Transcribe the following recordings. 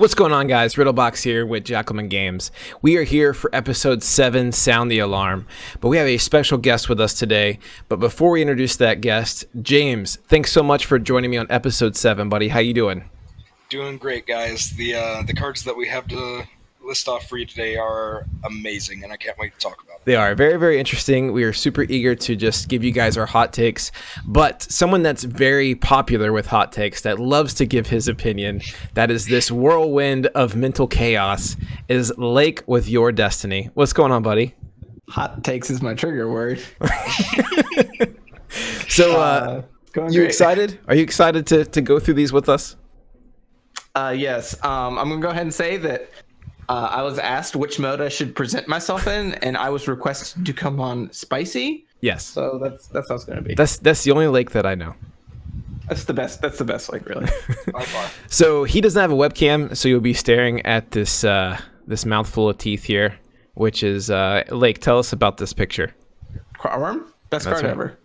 What's going on, guys? Riddlebox here with Jackalmen Games. We are here for episode 7, Sound the Alarm. But we have a special guest with us today. But before we introduce that guest, James, thanks so much for joining me on episode 7, buddy. How you doing? Doing great, guys. The cards that we have to list off for you today are amazing, and I can't wait to talk about it. They are very, very interesting. We are super eager to just give you guys our hot takes. But someone that's very popular with hot takes, that loves to give his opinion, that is this whirlwind of mental chaos, is Lake with Your Destiny. What's going on, buddy? Hot takes is my trigger word. So, you excited? Are you excited to go through these with us? Yes. I'm going to go ahead and say that I was asked which mode I should present myself in, and I was requested to come on spicy. Yes. So that's how it's going to be. That's the only Lake that I know. That's the best Lake, really. By far. So he doesn't have a webcam, so you'll be staring at this this mouthful of teeth here, which is Lake. Tell us about this picture. Worm? Best card ever.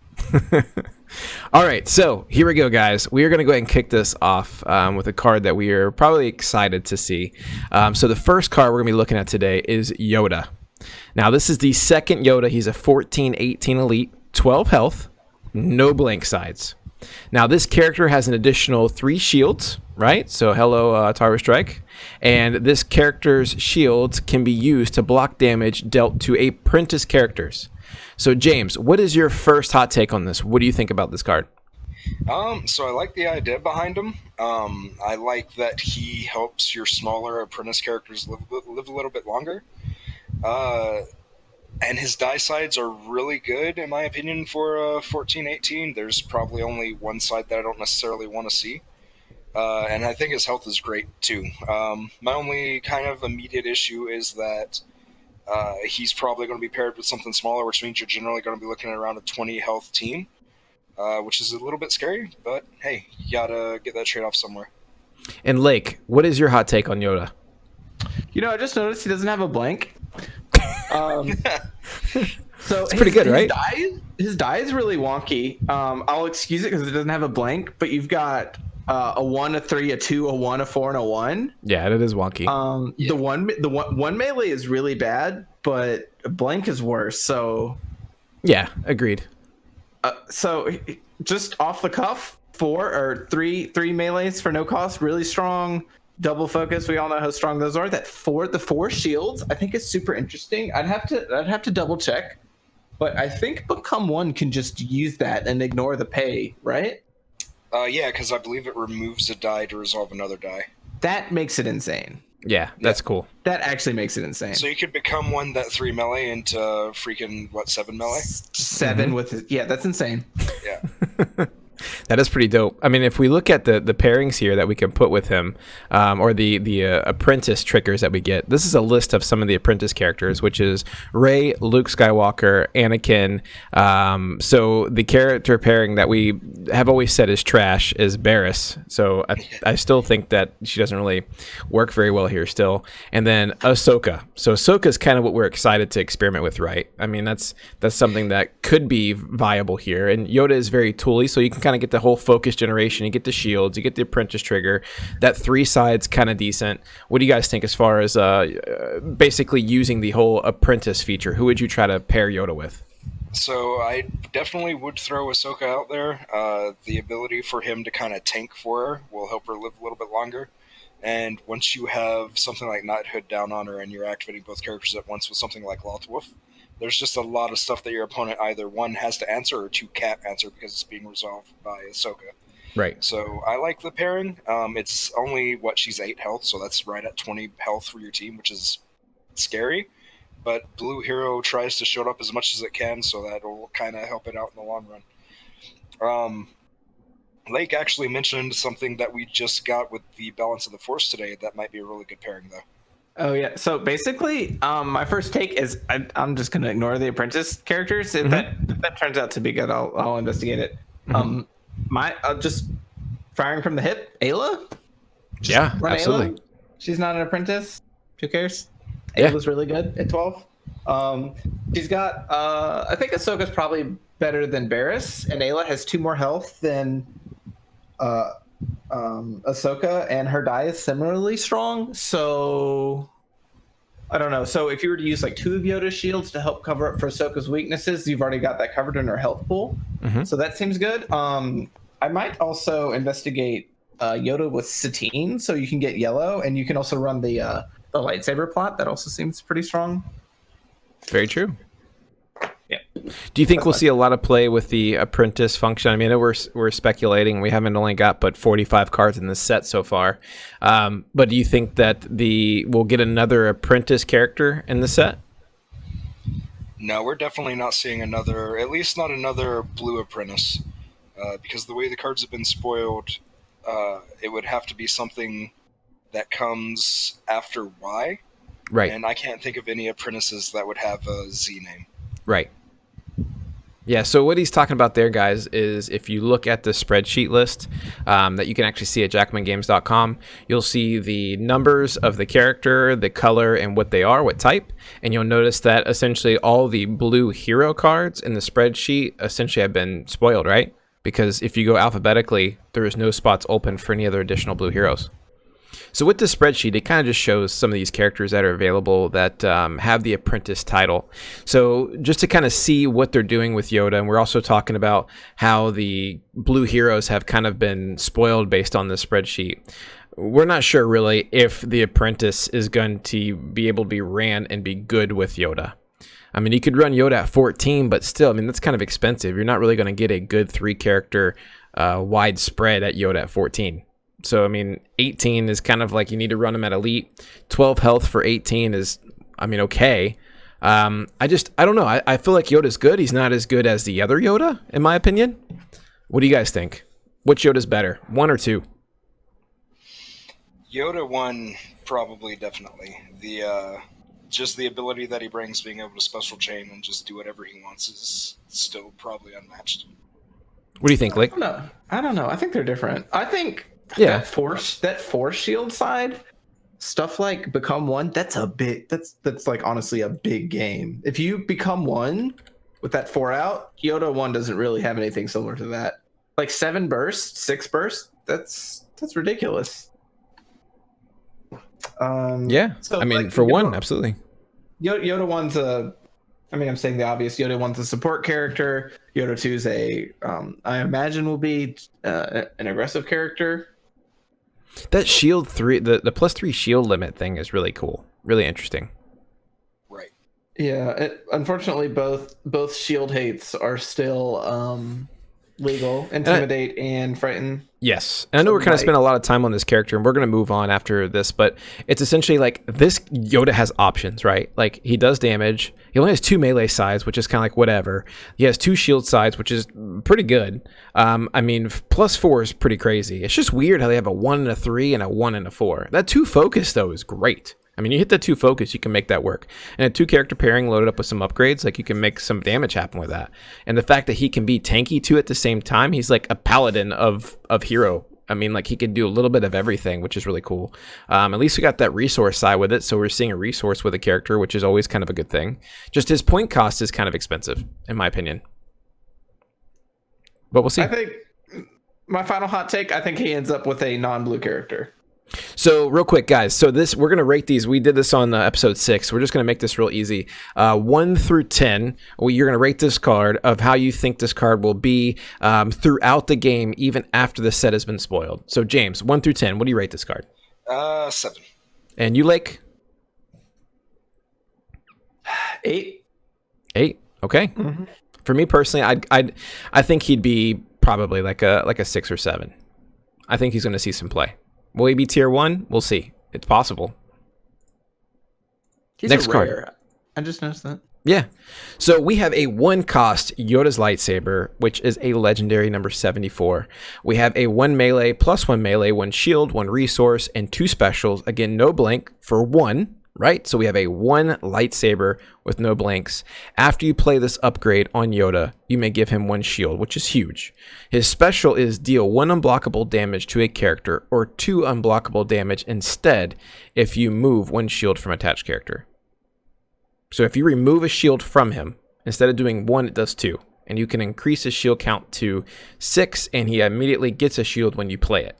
All right, so here we go, guys. We are going to go ahead and kick this off with a card that we are probably excited to see. So the first card we're going to be looking at today is Yoda. Now, this is the second Yoda. He's a 14-18 elite, 12 health, no blank sides. Now, this character has an additional 3 shields, right? So hello, Tarva Strike. And this character's shields can be used to block damage dealt to apprentice characters. So, James, what is your first hot take on this? What do you think about this card? So I like the idea behind him. I like that he helps your smaller apprentice characters live a little bit longer. And his die sides are really good, in my opinion, for 14-18. There's probably only one side that I don't necessarily want to see. And I think his health is great, too. My only kind of immediate issue is that he's probably going to be paired with something smaller, which means you're generally going to be looking at around a 20 health team, which is a little bit scary, but hey, you got to get that trade-off somewhere. And Lake, what is your hot take on Yoda? You know, I just noticed he doesn't have a blank. So it's pretty good, right? His die is really wonky. I'll excuse it because it doesn't have a blank, but you've got a 1, a 3, a 2, a 1, a 4, and a 1. Yeah, it is wonky. The one melee is really bad, but a blank is worse. So yeah, agreed. So just off the cuff, 4 or 3 melees for no cost, really strong. Double focus. We all know how strong those are. The 4 shields, I think is super interesting. I'd have to double check, but I think Become One can just use that and ignore the pay, right? Yeah, because I believe it removes a die to resolve another die. That makes it insane. Yeah, that's cool. That actually makes it insane. So you could become one that 3 melee into freaking, 7 melee? 7 with it. Yeah, that's insane. Yeah. That is pretty dope. I mean, if we look at the pairings here that we can put with him, or the apprentice triggers that we get, this is a list of some of the apprentice characters, which is Rey, Luke Skywalker, Anakin. So the character pairing that we have always said is trash is Barriss. So I still think that she doesn't really work very well here still. And then Ahsoka. So Ahsoka is kind of what we're excited to experiment with, right? I mean, that's something that could be viable here. And Yoda is very tooly, so you can kind of get the whole focus generation. You get the shields, you get the apprentice trigger. That 3 side's kind of decent. What do you guys think as far as basically using the whole apprentice feature? Who would you try to pair Yoda with? So I definitely would throw Ahsoka out there. The ability for him to kind of tank for her will help her live a little bit longer. And once you have something like Knighthood down on her and you're activating both characters at once with something like Lothwolf, there's just a lot of stuff that your opponent either 1 has to answer or 2 can't answer because it's being resolved by Ahsoka. Right. So I like the pairing. It's only, she's 8 health, so that's right at 20 health for your team, which is scary. But Blue Hero tries to show it up as much as it can, so that'll kind of help it out in the long run. Lake actually mentioned something that we just got with the Balance of the Force today that might be a really good pairing, though. Oh yeah. So basically, my first take is I'm just gonna ignore the apprentice characters. If that turns out to be good, I'll investigate it. Just firing from the hip, Ayla. Yeah, absolutely. Ayla. She's not an apprentice. Who cares? Yeah. Ayla's really good at 12. She's got. I think Ahsoka's probably better than Barriss, and Ayla has 2 more health than Ahsoka, and her die is similarly strong. So I don't know. So if you were to use like 2 of Yoda's shields to help cover up for Ahsoka's weaknesses, you've already got that covered in her health pool. So that seems good. I might also investigate Yoda with Satine, so you can get yellow, and you can also run the lightsaber plot. That also seems pretty strong. Very true. Yeah. Do you think we'll see a lot of play with the apprentice function? I mean, I know we're speculating. We haven't only got but 45 cards in this set so far. But do you think that we'll get another apprentice character in the set? No, we're definitely not seeing at least not another blue apprentice. Because the way the cards have been spoiled, it would have to be something that comes after Y. Right. And I can't think of any apprentices that would have a Z name. Right. Yeah, so what he's talking about there, guys, is if you look at the spreadsheet list that you can actually see at jackalmengames.com, you'll see the numbers of the character, the color, and what they are, what type. And you'll notice that essentially all the blue hero cards in the spreadsheet essentially have been spoiled, right? Because if you go alphabetically, there is no spots open for any other additional blue heroes. So with this spreadsheet, it kind of just shows some of these characters that are available that have the apprentice title. So just to kind of see what they're doing with Yoda, and we're also talking about how the blue heroes have kind of been spoiled based on this spreadsheet. We're not sure really if the apprentice is going to be able to be ran and be good with Yoda. I mean, you could run Yoda at 14, but still, I mean, that's kind of expensive. You're not really going to get a good 3-character widespread at Yoda at 14. So, I mean, 18 is kind of like you need to run him at elite. 12 health for 18 is, I mean, okay. I don't know. I feel like Yoda's good. He's not as good as the other Yoda, in my opinion. What do you guys think? Which Yoda's better, 1 or 2? Yoda 1, probably, definitely. Just the ability that he brings, being able to special chain and just do whatever he wants, is still probably unmatched. What do you think, Lake? I don't know. I think they're different. I think that force shield side stuff like become 1. That's like honestly a big game. If you become 1 with that 4 out, Yoda 1 doesn't really have anything similar to that. Like 7 burst, 6 burst. That's ridiculous. Yeah. So I mean, like, for Yoda, 1, absolutely. Yoda 1's I'm saying the obvious. Yoda 1's a support character. Yoda 2's I imagine will be an aggressive character. That shield 3, the +3 shield limit thing is really cool. Really interesting. Right. Yeah. Unfortunately, both shield hates are still legal. Intimidate and frighten. Yes. And I know we're kind of spending a lot of time on this character, and we're going to move on after this, but it's essentially like this Yoda has options, right? Like, he does damage. He only has 2 melee sides, which is kind of like whatever. He has 2 shield sides, which is pretty good. I mean, +4 is pretty crazy. It's just weird how they have a 1 and a 3 and a 1 and a 4. That 2 focus, though, is great. I mean, you hit that 2 focus, you can make that work. And a 2-character pairing loaded up with some upgrades, like you can make some damage happen with that. And the fact that he can be tanky too at the same time, he's like a paladin of hero. I mean, like he can do a little bit of everything, which is really cool. At least we got that resource side with it, so we're seeing a resource with a character, which is always kind of a good thing. Just his point cost is kind of expensive, in my opinion. But we'll see. I think my final hot take, I think he ends up with a non-blue character. So real quick, guys, so we're going to rate these. We did this on episode 6. We're just going to make this real easy. 1 through 10, you're going to rate this card of how you think this card will be throughout the game, even after the set has been spoiled. So James, 1 through 10, what do you rate this card? 7. And you, Lake? 8. 8. Okay. Mm-hmm. For me personally, I think he'd be probably like a 6 or 7. I think he's going to see some play. Will he be tier 1? We'll see. It's possible. He's Next a rare card. I just noticed that. Yeah. So we have a 1-cost Yoda's lightsaber, which is a legendary number 74. We have a 1 melee plus 1 melee, 1 shield, 1 resource, and 2 specials. Again, no blank for 1. Right? So we have a 1 lightsaber with no blanks. After you play this upgrade on Yoda, you may give him 1 shield, which is huge. His special is deal 1 unblockable damage to a character or 2 unblockable damage instead if you move 1 shield from attached character. So if you remove a shield from him, instead of doing 1, it does 2. And you can increase his shield count to 6, and he immediately gets a shield when you play it.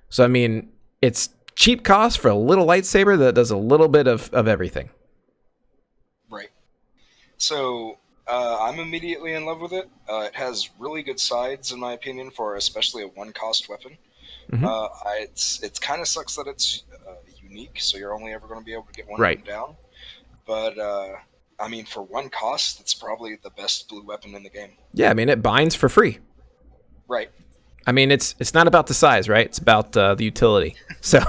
So I mean, it's cheap cost for a little lightsaber that does a little bit of everything. Right. So I'm immediately in love with it. It has really good sides, in my opinion, for especially a one-cost weapon. It's kind of sucks that it's unique, so you're only ever going to be able to get one of them down. But I mean, for one cost, it's probably the best blue weapon in the game. Yeah, I mean, it binds for free. Right. I mean, it's not about the size, right? It's about the utility. So,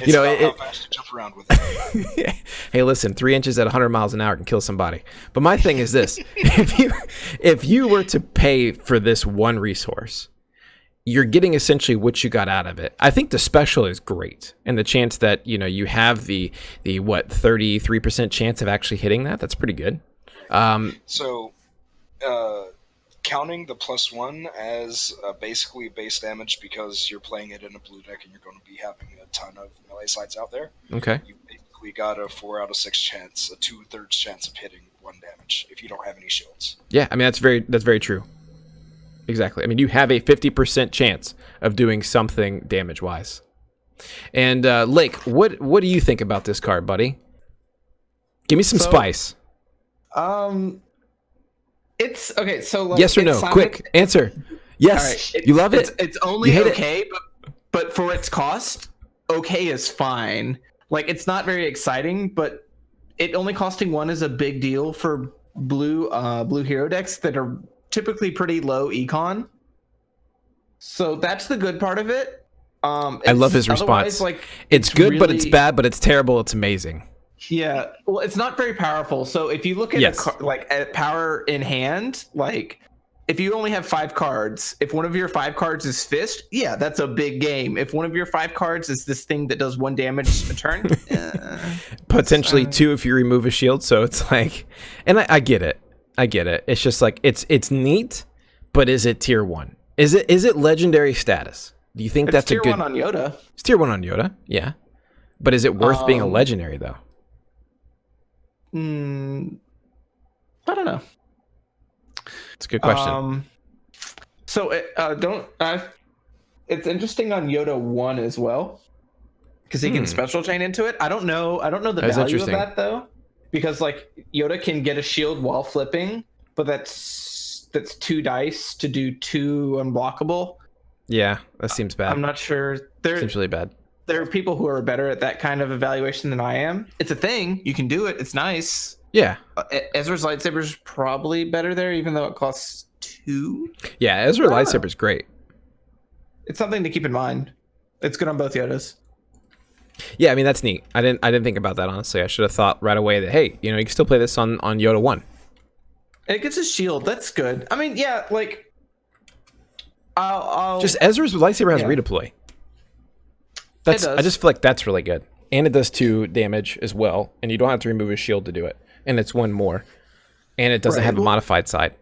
you know, how fast you jump around with it. Hey, listen, 3 inches at 100 miles an hour can kill somebody. But my thing is this: if you were to pay for this one resource, you're getting essentially what you got out of it. I think the special is great, and the chance that you have the 33% chance of actually hitting that's pretty good. So. Counting the +1 as basically base damage because you're playing it in a blue deck and you're going to be having a ton of melee sides out there. Okay. You basically got a 4 out of 6 chance, a 2/3 chance of hitting 1 damage if you don't have any shields. Yeah, I mean that's very true. Exactly. I mean you have a 50% chance of doing something damage wise. And Lake, what do you think about this card, buddy? Give me some spice. It's okay. So like, yes or no? Quick answer. Yes. Right. You love it. It's only okay, but for its cost, okay is fine. Like it's not very exciting, but it only costing 1 is a big deal for blue hero decks that are typically pretty low econ. So that's the good part of it. I love his response. Like it's good, really, but it's bad, but it's terrible. It's amazing. Yeah, well, it's not very powerful. So if you look at at power in hand, like if you only have 5 cards, if one of your 5 cards is Fist, yeah, that's a big game. If one of your 5 cards is this thing that does 1 damage a turn, potentially 2 if you remove a shield. So it's like, and I get it. It's just like it's neat, but is it tier 1? Is it legendary status? Do you think that's tier a good? Tier 1 on Yoda. It's tier 1 on Yoda, yeah. But is it worth being a legendary though? I don't know. It's a good question. It's interesting on Yoda 1 as well because he can special chain into it. I don't know the value of that though, because like Yoda can get a shield while flipping, but that's 2 dice to do 2 unblockable. Yeah, that seems bad. I'm not sure. Seems really bad. There are people who are better at that kind of evaluation than I am. It's a thing. You can do it. It's nice. Yeah. Ezra's lightsaber is probably better there, even though it costs 2. Yeah, Ezra's lightsaber is great. It's something to keep in mind. It's good on both Yodas. Yeah, I mean that's neat. I didn't think about that honestly. I should have thought right away that hey, you can still play this on Yoda 1. And it gets a shield. That's good. I mean, yeah, like just Ezra's lightsaber has redeploy. I just feel like that's really good. And it does 2 damage as well, and you don't have to remove a shield to do it. And it's 1 more. And it doesn't have a modified side.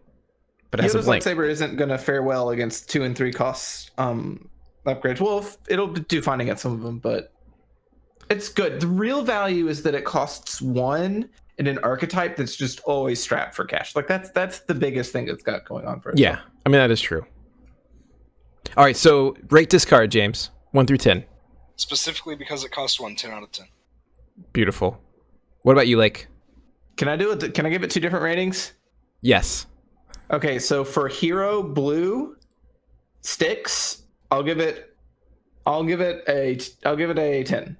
But it has a blink. Lightsaber isn't going to fare well against 2 and 3 costs upgrades. Well, it'll do fine against some of them, but it's good. The real value is that it costs 1 in an archetype that's just always strapped for cash. Like that's the biggest thing it's got going on for it. Yeah, I mean that is true. All right, so rate this card, James. 1 through 10. Specifically because it costs 1, 10 out of 10. Beautiful. What about you, Lake? Can I do it? Can I give it 2 different ratings? Yes. Okay, so for hero blue sticks, I'll give it a 10.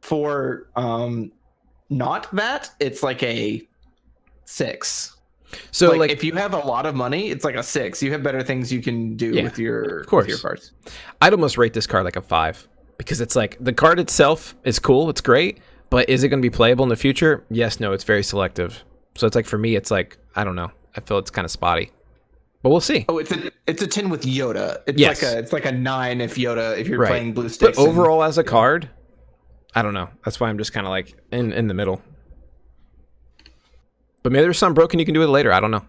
For not that, it's like a 6. So like if you have a lot of money, it's like a 6. You have better things you can do with your cards. I'd almost rate this card like a 5 because it's like the card itself is cool, it's great, but is it going to be playable in the future? Yes, no, it's very selective. So it's like for me, it's like I don't know. I feel it's kind of spotty, but we'll see. Oh, it's a 10 with Yoda. It's like a 9 if you're playing blue sticks. But overall, as a card, I don't know. That's why I'm just kind of like in the middle. But maybe there's something broken you can do it later. I don't know.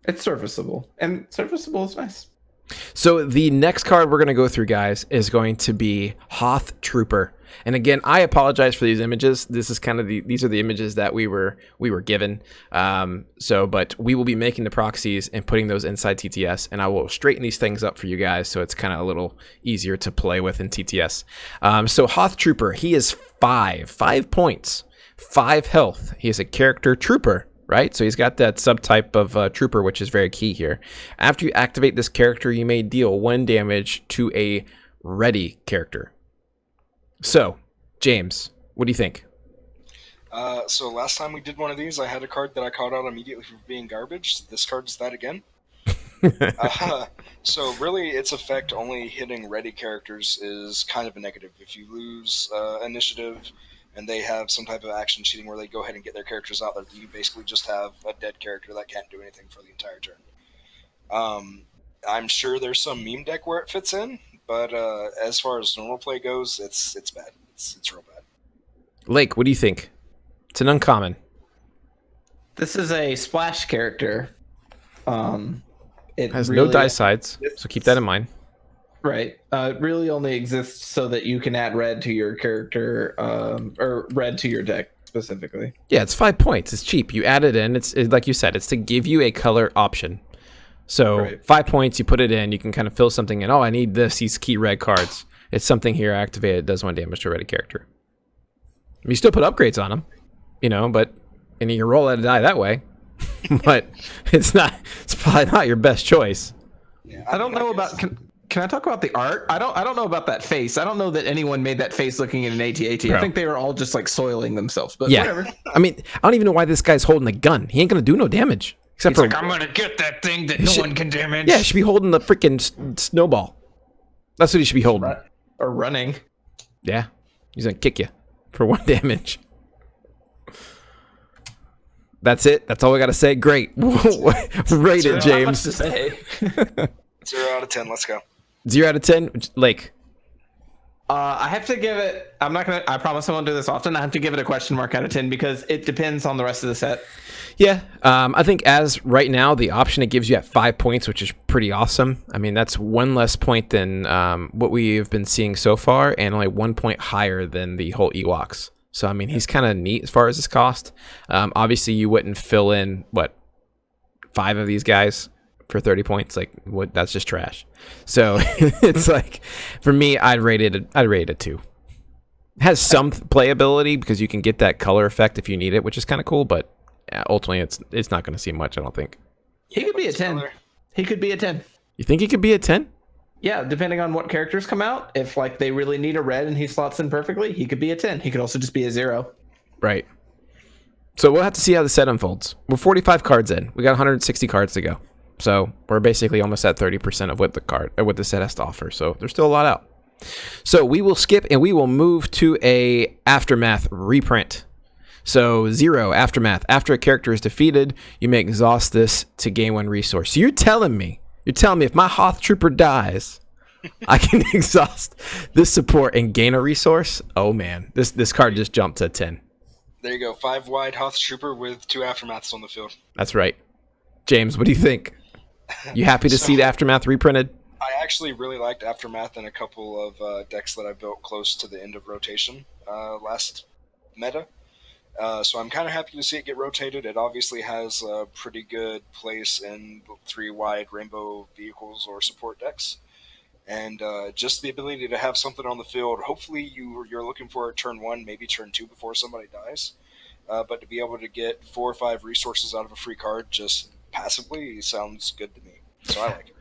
It's serviceable, and serviceable is nice. So the next card we're going to go through, guys, is going to be Hoth Trooper. And again, I apologize for these images. This is kind of these are the images that we were given. But we will be making the proxies and putting those inside TTS, and I will straighten these things up for you guys so it's kind of a little easier to play with in TTS. So Hoth Trooper, he is 5 points, 5 health. He is a character trooper. Right? So he's got that subtype of trooper, which is very key here. After you activate this character, you may deal 1 damage to a ready character. So, James, what do you think? So last time we did one of these, I had a card that I called out immediately for being garbage. This card is that again. So really, its effect only hitting ready characters is kind of a negative. If you lose initiative, and they have some type of action cheating where they go ahead and get their characters out there, you basically just have a dead character that can't do anything for the entire turn. I'm sure there's some meme deck where it fits in, but as far as normal play goes, it's bad. It's real bad. Lake, what do you think? It's an uncommon. This is a splash character. It has really no die sides, so keep that in mind. Right. It really only exists so that you can add red to your character, or red to your deck specifically. Yeah, it's 5 points. It's cheap. You add it in. It's like you said, it's to give you a color option. So right. 5 points, you put it in. You can kind of fill something in. Oh, I need these key red cards. It's something here. Activate it. Does 1 damage to a ready character. You still put upgrades on them, but and you can roll out a die that way. But it's probably not your best choice. Yeah, I don't know about. Can I talk about the art? I don't know about that face. I don't know that anyone made that face looking at an AT-AT. I think they were all just like soiling themselves. But yeah, whatever. I mean, I don't even know why this guy's holding a gun. He ain't gonna do no damage. Except for I'm gonna get that thing that no one can damage. Yeah, he should be holding the freaking snowball. That's what he should be holding. Or running. Yeah, he's gonna kick you for 1 damage. That's it. That's all we gotta say. Great. Rate it, James. Not much to say. 0 out of 10. Let's go. 0 out of 10, Lake. I have to give it. I promise I won't do this often. I have to give it a question mark out of 10 because it depends on the rest of the set. Yeah, I think as right now the option it gives you at 5 points, which is pretty awesome. I mean, that's 1 less point than what we've been seeing so far, and only 1 point higher than the whole Ewoks. So I mean, he's kind of neat as far as his cost. Obviously, you wouldn't fill in 5 of these guys for 30 points. Like, what? That's just trash. So it's like, for me, I'd rate it a 2. It has some playability because you can get that color effect if you need it, which is kind of cool. But ultimately, it's not going to see much. I don't think. He could be a 10. He could be a 10. You think he could be a 10? Yeah, depending on what characters come out. If they really need a red and he slots in perfectly, he could be a 10. He could also just be a 0. Right. So we'll have to see how the set unfolds. We're 45 cards in. We got 160 cards to go. So we're basically almost at 30% of what the set has to offer. So there's still a lot out. So we will skip and we will move to a Aftermath reprint. So 0 Aftermath. After a character is defeated, you may exhaust this to gain 1 resource. So you're telling me if my Hoth Trooper dies, I can exhaust this support and gain a resource? Oh man, this card just jumped to 10. There you go. 5 wide Hoth Trooper with 2 Aftermaths on the field. That's right. James, what do you think? You happy to see the Aftermath reprinted? I actually really liked Aftermath in a couple of decks that I built close to the end of rotation last meta. So I'm kind of happy to see it get rotated. It obviously has a pretty good place in 3 wide rainbow vehicles or support decks. And just the ability to have something on the field, hopefully you're looking for it turn 1, maybe turn 2 before somebody dies. But to be able to get 4 or 5 resources out of a free card just passively sounds good to me. So I like it.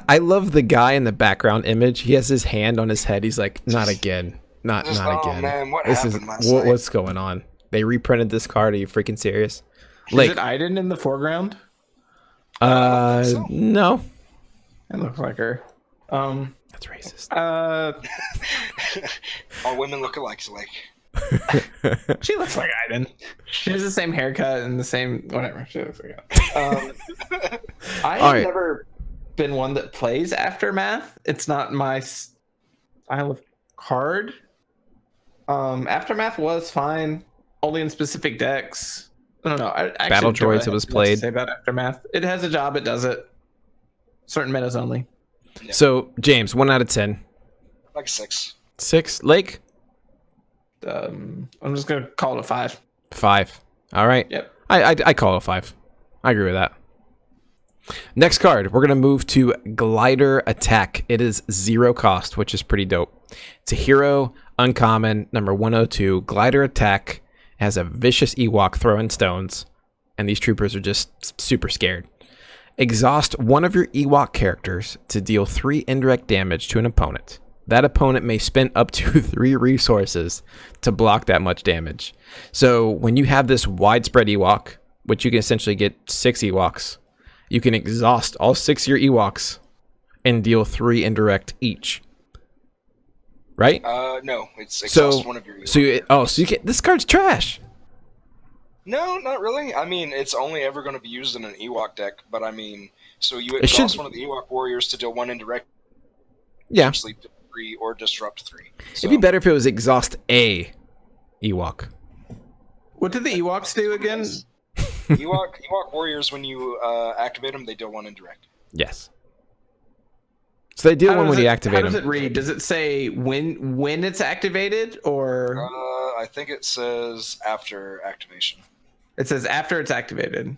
I love the guy in the background image. He has his hand on his head. He's like, not again. Not again. Oh man, what happened last night? What's going on? They reprinted this card. Are you freaking serious? Is it Iden in the foreground? So. No. It looks like her. That's racist. All women look alike, so she looks like Iden. She has the same haircut and the same whatever. She looks like that. I have never been one that plays Aftermath. It's not my style of card. Aftermath was fine, only in specific decks. I don't know. Battle Droids it was played. Say about Aftermath. It has a job. It does it. Certain metas only. Yeah. So James, 1 out of 10. Like 6. 6. Lake. I'm just gonna call it a 5. 5. All right. Yep. I call it a 5. I agree with that. Next card, we're gonna move to Glider Attack. It is 0 cost, which is pretty dope. It's a hero, uncommon, number 102. Glider Attack has a vicious Ewok throwing stones, and these troopers are just super scared. Exhaust one of your Ewok characters to deal 3 indirect damage to an opponent. That opponent may spend up to 3 resources to block that much damage. So when you have this widespread Ewok, which you can essentially get 6 Ewoks, you can exhaust all 6 of your Ewoks and deal 3 indirect each. Right? No, it's exhaust one of your Ewok. So you get this card's trash. No, not really. I mean, it's only ever going to be used in an Ewok deck, but I mean, so you exhaust one of the Ewok warriors to deal 1 indirect. Yeah. 3 or disrupt 3. So. It'd be better if it was exhaust a Ewok. What did the Ewoks do again? Ewok warriors, when you activate them, they deal 1 indirect. Yes. So they deal 1 when you activate them. How does it read? Does it say when it's activated, or? I think it says after activation. It says after it's activated.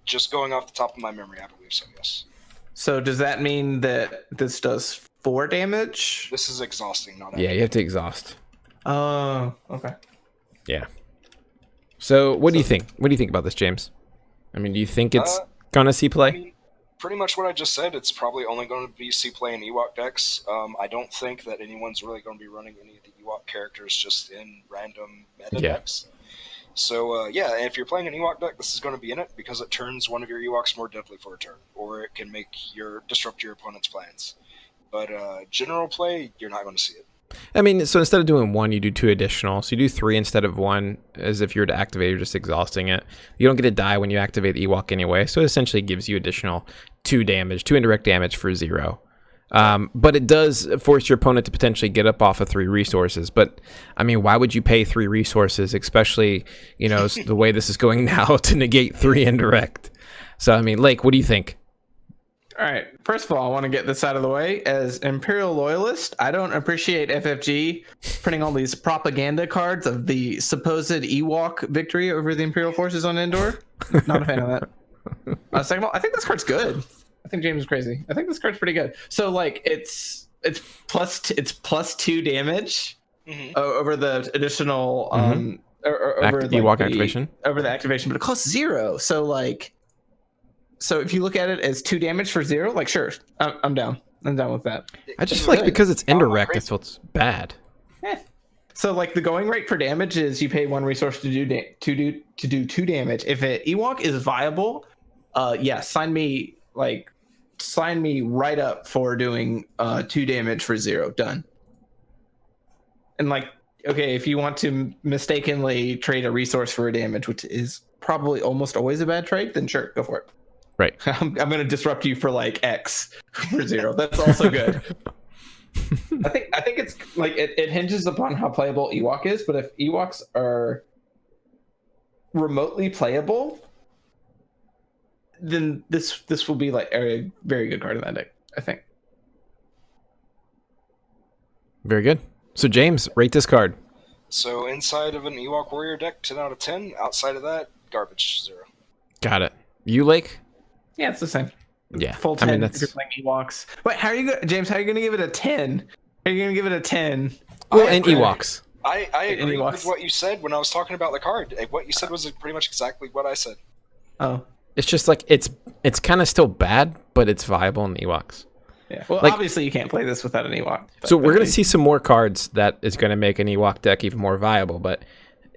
Just going off the top of my memory, I believe so, yes. So does that mean that this does 4 damage? This is exhausting, not Yeah, you have to exhaust. Oh, okay. Yeah. So what do you think? What do you think about this, James? I mean, do you think it's gonna see play? I mean, pretty much what I just said. It's probably only going to be see play in Ewok decks. I don't think that anyone's really going to be running any of the Ewok characters just in random meta decks. So yeah, if you're playing an Ewok deck, this is going to be in it because it turns one of your Ewoks more deadly for a turn, or it can make disrupt your opponent's plans. But general play, you're not going to see it. I mean, so instead of doing 1, you do 2 additional. So you do 3 instead of 1, as if you were to activate, you're just exhausting it. You don't get to die when you activate the Ewok anyway, so it essentially gives you additional 2 indirect damage for 0. But it does force your opponent to potentially get up off of 3 resources. But, I mean, why would you pay 3 resources, especially, the way this is going now, to negate 3 indirect? So, I mean, Lake, what do you think? All right. First of all, I want to get this out of the way. As Imperial Loyalist, I don't appreciate FFG printing all these propaganda cards of the supposed Ewok victory over the Imperial forces on Endor. Not a fan of that. Second of all, I think this card's good. I think James is crazy. I think this card's pretty good. So, like, it's plus 2 damage over the additional over the Ewok activation. Over the activation, but it costs 0. So, like. So if you look at it as 2 damage for 0, like, sure, I'm down. I'm down with that. I just feel like because it's indirect, it feels bad. So like the going rate for damage is you pay 1 resource to do 2 damage. If an Ewok is viable, sign me right up for doing 2 damage for 0. Done. And like, okay, if you want to mistakenly trade a resource for a damage, which is probably almost always a bad trade, then sure, go for it. Right. I'm going to disrupt you for like X for 0. That's also good. I think it's like it hinges upon how playable Ewok is, but if Ewoks are remotely playable, then this will be like a very good card in that deck, I think. Very good. So James, rate this card. So inside of an Ewok warrior deck, 10 out of 10. Outside of that, garbage, 0. Got it. You, Lake? Yeah, it's the same. Yeah, full 10 if you're playing Ewoks. Wait, James, how are you going to give it a 10? Are you going to give it a 10? Well, and Ewoks. I agree with what you said when I was talking about the card. What you said was pretty much exactly what I said. Oh. It's just like, it's kind of still bad, but it's viable in the Ewoks. Yeah. Well, like, obviously you can't play this without an Ewok. So we're going to see some more cards that is going to make an Ewok deck even more viable, but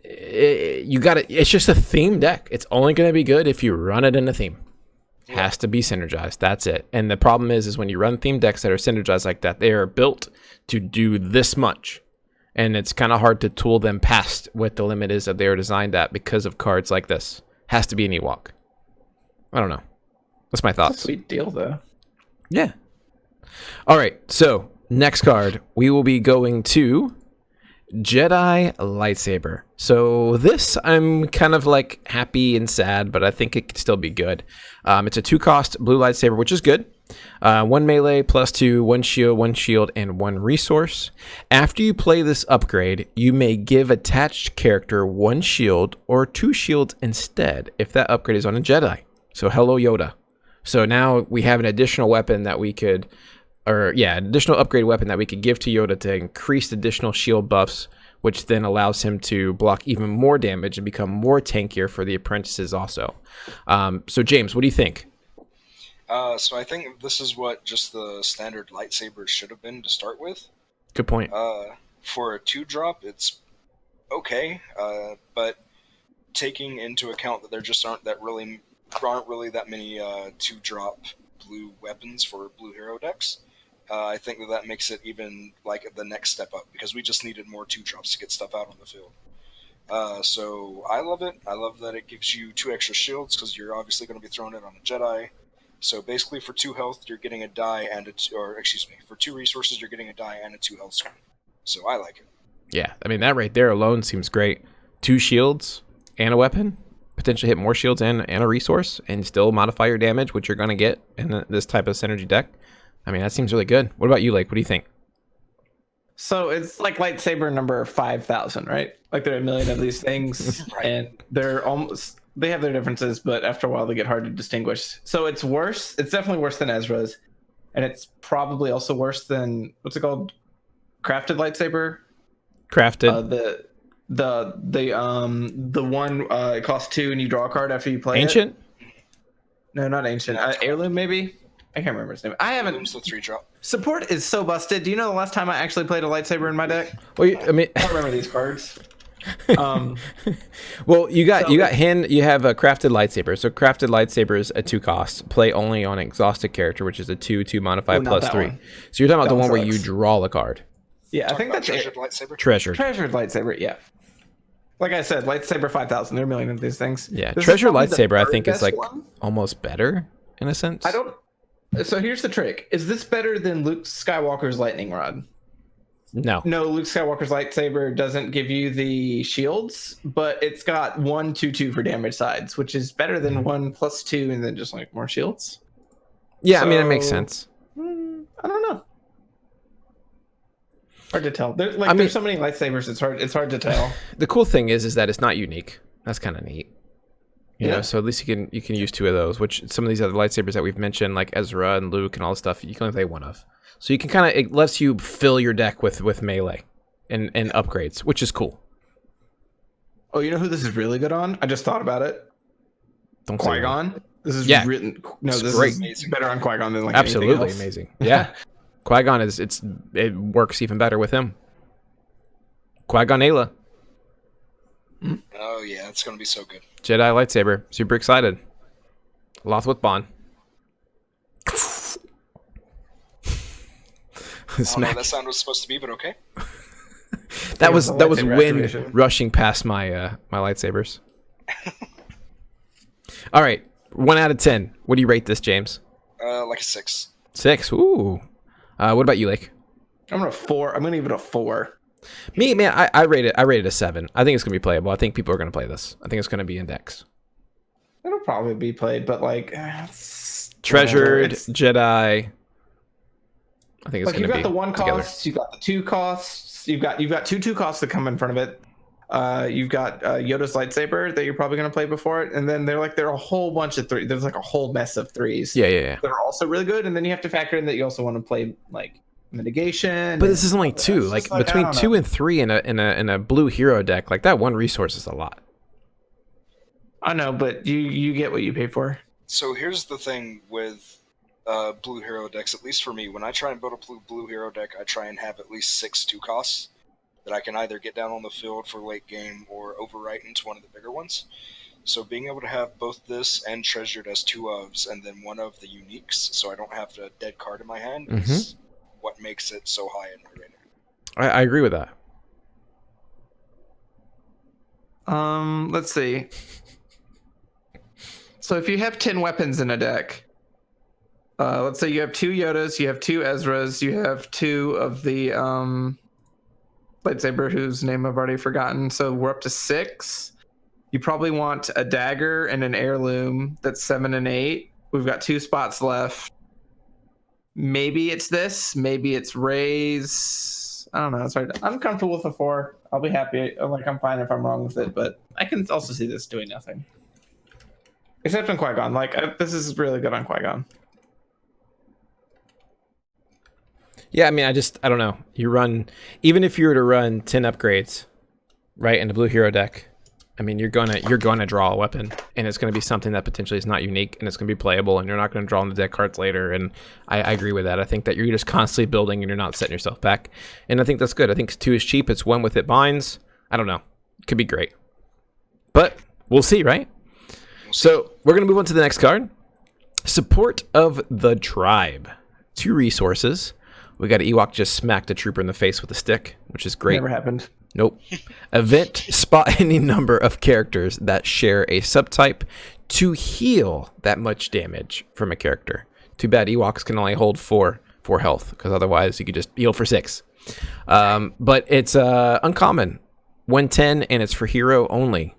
it's just a theme deck. It's only going to be good if you run it in a theme. Yeah. Has to be synergized. That's it. And the problem is when you run theme decks that are synergized like that, they are built to do this much. And it's kind of hard to tool them past what the limit is that they are designed at because of cards like this. Has to be an Ewok. I don't know. That's my thoughts. That's a sweet deal, though. Yeah. All right. So next card, we will be going to Jedi Lightsaber. So this, I'm kind of like happy and sad, but I think it could still be good. It's a 2-cost blue lightsaber, which is good. 1 melee, +2, 1 shield, and 1 resource. After you play this upgrade, you may give attached character 1 shield or 2 shields instead if that upgrade is on a Jedi. So hello Yoda. So now we have an additional weapon that we could, additional upgrade weapon that we could give to Yoda to increase additional shield buffs, which then allows him to block even more damage and become more tankier for the apprentices also. So James, what do you think? So I think this is what just the standard lightsaber should have been to start with. Good point. For a 2-drop, it's okay, but taking into account that there just aren't really that many 2-drop blue weapons for blue hero decks, I think that makes it even like the next step up, because we just needed more 2-drops to get stuff out on the field. So I love it. I love that it gives you 2 extra shields, because you're obviously going to be throwing it on a Jedi. So basically, for 2 health, you're getting a die and for 2 resources, you're getting a die and a 2 health screen. So I like it. Yeah, I mean, that right there alone seems great. 2 shields and a weapon, potentially hit more shields and a resource, and still modify your damage, which you're going to get in this type of synergy deck. I mean, that seems really good. What about you, Lake? What do you think? So it's like lightsaber number 5,000, right? Like there are a million of these things, Right. and they have their differences, but after a while they get hard to distinguish. So it's worse. It's definitely worse than Ezra's, and it's probably also worse than, what's it called? Crafted lightsaber. Crafted. The one it costs 2 and you draw a card after you play Ancient? it. No, not ancient. Heirloom maybe. I can't remember his name. I haven't. It's the 3-drop. Support is so busted. Do you know the last time I actually played a lightsaber in my deck? Well, I mean, I don't remember these cards. well, you have a crafted lightsaber. So crafted lightsaber is a 2 cost. Play only on exhausted character, which is a 2 modify +3. One. So you're talking about the one That where sucks. you draw the card. Yeah, I think that's treasured lightsaber. Treasured. Treasured lightsaber. Yeah. Like I said, lightsaber 5,000. There are a million of these things. Yeah, This is treasured probably the lightsaber I third think is best like one. almost better in a sense. I don't. So here's the trick: is this better than Luke Skywalker's lightning rod? No. No, Luke Skywalker's lightsaber doesn't give you the shields, but it's got 1/2/2 for damage sides, which is better than 1+2 and then just like more shields. Yeah, I mean it makes sense. I don't know. Hard to tell. There's so many lightsabers. It's hard to tell. The cool thing is that it's not unique. That's kind of neat. You know, so at least you can use 2 of those, which some of these other lightsabers that we've mentioned, like Ezra and Luke and all this stuff, you can only play 1 of. So you can it lets you fill your deck with melee and upgrades, which is cool. Oh, you know who this is really good on? I just thought about it. Don't say Qui-Gon. This is written. No, It's this great. is Amazing. better on Qui-Gon than like absolutely anything else. amazing. Yeah, Qui-Gon it works even better with him. Qui-Gon Ayla, Oh yeah, it's gonna be so good. Jedi lightsaber. Super excited. Loth with Bond. I don't know what that sound was supposed to be, but okay. That was lightsaber wind activation. rushing past my my lightsabers. All right, 1 out of 10. What do you rate this, James? Like a 6. 6. Ooh. What about you, Lake? I'm gonna give it a 4. Me, man, I rate it a 7. I think it's gonna be playable. I think people are gonna play this. I think it's gonna be index. It'll probably be played, but like it's Treasured it's- Jedi. I think it's like gonna you've be got the 1 together. costs, you've got the 2 costs, you've got two costs that come in front of it. You've got Yoda's lightsaber that you're probably gonna play before it, and then there are a whole bunch of 3. There's like a whole mess of 3s. Yeah. That are also really good, and then you have to factor in that you also want to play like mitigation. But this is only and 2. it's Like just I between don't 2 know. and 3 in a blue hero deck, like that 1 resource is a lot. I know, but you get what you pay for. So here's the thing with blue hero decks, at least for me. When I try and build a blue hero deck, I try and have at least 6 2 costs that I can either get down on the field for late game or overwrite into one of the bigger ones. So being able to have both this and treasured as 2 ofs and then 1 of the uniques, so I don't have a dead card in my hand, is what makes it so high in my rating. I agree with that. Let's see. So if you have 10 weapons in a deck, let's say you have 2 Yodas, you have 2 Ezras, you have 2 of the lightsaber whose name I've already forgotten. So we're up to 6. You probably want a dagger and an heirloom that's 7 and 8. We've got 2 spots left. Maybe it's this. Maybe it's Ray's. I don't know. It's hard. I'm comfortable with a 4. I'll be happy. I'm fine if I'm wrong with it, but I can also see this doing nothing. Except on Qui-Gon. This is really good on Qui-Gon. Yeah, I mean, I don't know. You run, even if you were to run 10 upgrades, right, in the blue hero deck, I mean, you're gonna draw a weapon, and it's gonna be something that potentially is not unique, and it's gonna be playable, and you're not gonna draw on the deck cards later. And I agree with that. I think that you're just constantly building, and you're not setting yourself back. And I think that's good. I think 2 is cheap. It's 1 with it binds. I don't know. It could be great, but we'll see, right? So we're gonna move on to the next card. Support of the Tribe. 2 resources. We got Ewok just smacked a trooper in the face with a stick, which is great. Never happened. Nope. Event, spot any number of characters that share a subtype to heal that much damage from a character. Too bad Ewoks can only hold 4 health, because otherwise you could just heal for 6. But it's uncommon. 110, and it's for hero only.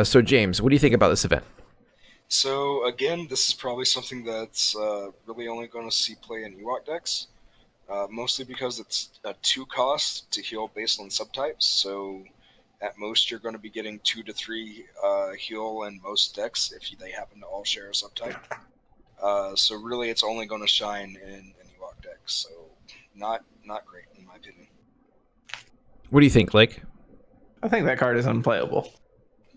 So James, what do you think about this event? So again, this is probably something that's really only going to see play in Ewok decks. Mostly because it's a 2 cost to heal based on subtypes, so at most you're going to be getting 2 to 3 heal in most decks if they happen to all share a subtype. So really it's only going to shine in an Ewok deck, so not great in my opinion. What do you think, Blake? I think that card is unplayable.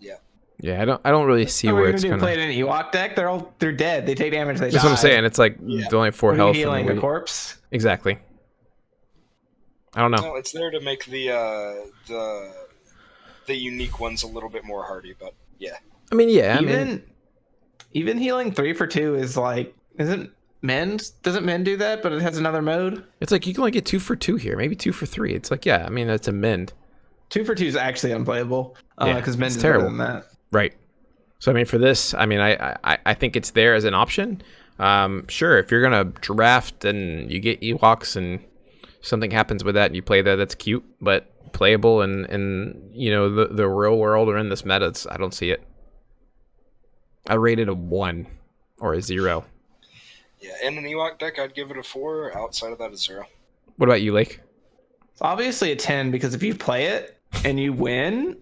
Yeah. Yeah, I don't really see where it's going to play it in an Ewok deck. They're dead. They take damage. They die. That's what I'm saying. It's like they only have 4 health. Healing the corpse. Exactly. I don't know. No, it's there to make the unique ones a little bit more hardy, but yeah. I mean, yeah. Even healing 3 for 2 is like, doesn't Men do that? But it has another mode. It's like you can only get 2 for 2 here, maybe 2 for 3. It's like, yeah, I mean, that's a mend. 2 for 2 is actually unplayable because men is terrible better than that. Right. So I mean, for this, I mean, I think it's there as an option. Sure, if you're gonna draft and you get Ewoks and something happens with that and you play that, that's cute, but playable in you know the real world or in this meta, I don't see it. I rate it a 1 or a 0. Yeah, in an Ewok deck, I'd give it a 4. Outside of that, a 0. What about you, Lake? It's obviously a 10 because if you play it and you win,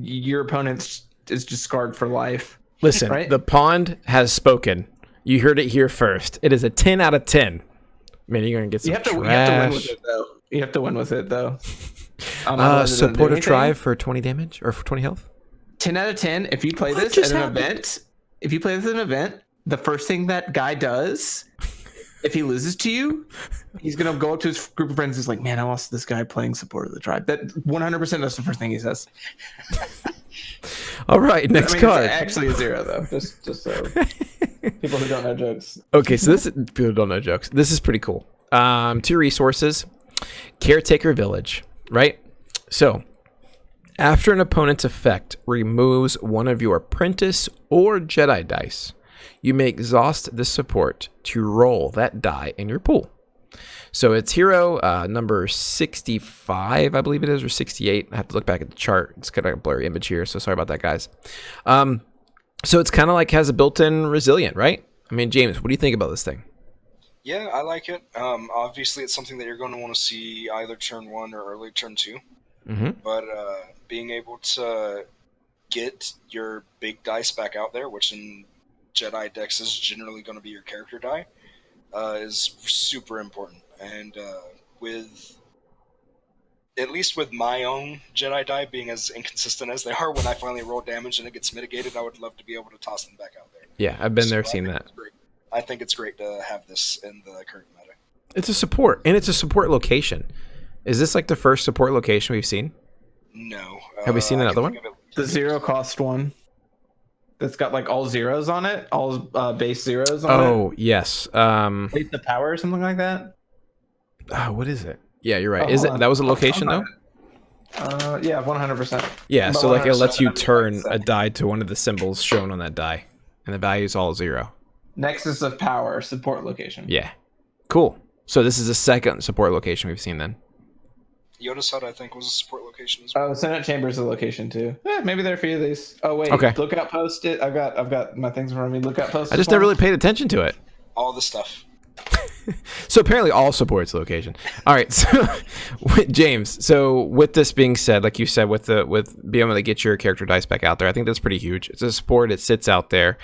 your opponent is just scarred for life. Listen, right? The pond has spoken. You heard it here first. It is a 10 out of 10. Man, you're gonna get some you have to win with it, though. You have to win with it, though. Support a tribe for 20 damage or for 20 health. 10 out of 10. If you play this at an event, the first thing that guy does, if he loses to you, he's gonna go up to his group of friends. He's like, "Man, I lost to this guy playing support of the tribe." That 100%. That's the first thing he says. All right, next card. It's actually a 0 though. Just so people who don't know jokes. Okay, so people who don't know jokes. This is pretty cool. 2 resources, Caretaker Village, right? So, after an opponent's effect removes one of your Apprentice or Jedi dice, you may exhaust this support to roll that die in your pool. So it's hero number 65, I believe it is, or 68. I have to look back at the chart. It's got a blurry image here, so sorry about that, guys. So it's kind of like has a built-in resilient, right? I mean, James, what do you think about this thing? Yeah, I like it. Obviously, it's something that you're going to want to see either turn 1 or early turn 2. Mm-hmm. But being able to get your big dice back out there, which in Jedi decks is generally going to be your character die, is super important. And at least with my own Jedi die being as inconsistent as they are, when I finally roll damage and it gets mitigated, I would love to be able to toss them back out there. Yeah, I've been there, seen that. I think it's great to have this in the current meta. It's a support, and it's a support location. Is this like the first support location we've seen? No. Have we seen another one? The 0 cost one. That's got like all zeros on it, all base zeros on it. Oh, yes. Wait, the power or something like that? What is it? Yeah, you're right. Is it that was a location though? Yeah, 100%. Yeah, But so like it 100% lets you that'd be turn like a die to one of the symbols shown on that die, and the value is all 0. Nexus of Power support location. Yeah, cool. So this is the second support location we've seen then. Yoda's Hut, I think, was a support location as well. Oh, Senate Chamber is a location too. Maybe there are a few of these. Oh wait, Okay. Lookout Post. I've got my things in front of me. Lookout Post. I just never really paid attention to it. All the stuff. So apparently all supports location. All right, so James. So with this being said, like you said, with being able to get your character dice back out there, I think that's pretty huge. It's a support. It sits out there,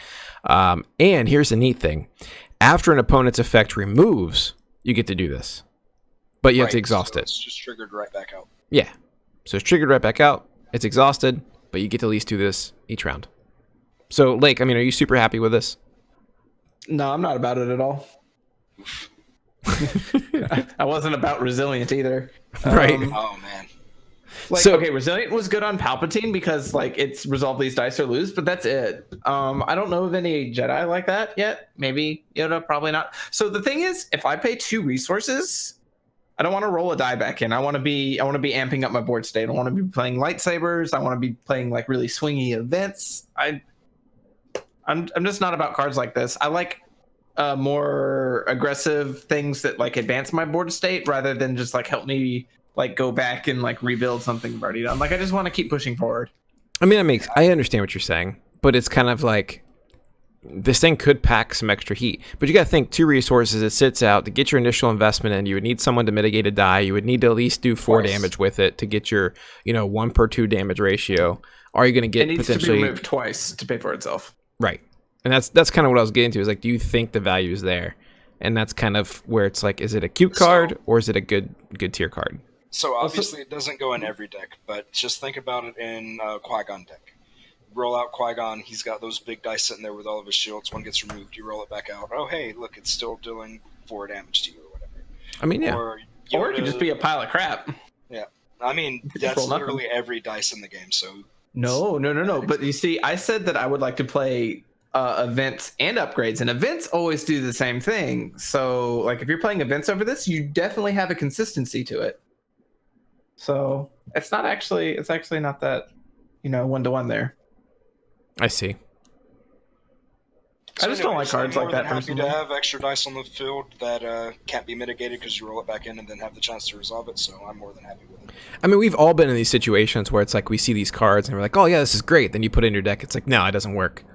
and here's the neat thing: after an opponent's effect removes, you get to do this, but you have to exhaust it. It's just triggered right back out. Yeah, so it's triggered right back out. It's exhausted, but you get to at least do this each round. So, Lake, I mean, are you super happy with this? No, I'm not about it at all. I wasn't about Resilient either. Right. Oh, man. Like, so, okay, Resilient was good on Palpatine because, like, it's resolve these dice or lose, but that's it. I don't know of any Jedi like that yet. Maybe Yoda, probably not. So the thing is, if I pay 2 resources, I don't want to roll a die back in. I want to be amping up my board state. I want to be playing lightsabers. I want to be playing like really swingy events. I'm just not about cards like this. I like more aggressive things that like advance my board state rather than just like help me like go back and like rebuild something I've already done. Like I just want to keep pushing forward. I mean, I understand what you're saying, but it's kind of like this thing could pack some extra heat. But you got to think 2 resources. It sits out to get your initial investment in. You would need someone to mitigate a die. You would need to at least do 4 damage with it to get your 1/2 damage ratio. Are you going to get potentially? It needs to be removed twice to pay for itself. Right. And that's kind of what I was getting to, is like, do you think the value is there? And that's kind of where it's like, is it a cute card or is it a good tier card? So obviously it doesn't go in every deck, but just think about it in Qui-Gon deck. Roll out Qui-Gon, he's got those big dice sitting there with all of his shields. One gets removed, you roll it back out. Oh, hey, look, it's still dealing 4 damage to you or whatever. I mean, yeah. Or it could just be a pile of crap. Yeah. I mean, that's literally every dice in the game, so... No. But you see, I said that I would like to play events and upgrades, and events always do the same thing. So, like, if you're playing events over this, you definitely have a consistency to it. So, it's actually not that, 1-to-1 there. I see. I just don't like cards like that. I'm happy to have extra dice on the field that can't be mitigated because you roll it back in and then have the chance to resolve it, so I'm more than happy with it. I mean, we've all been in these situations where it's like we see these cards and we're like, oh yeah, this is great. Then you put it in your deck, it's like, no, it doesn't work.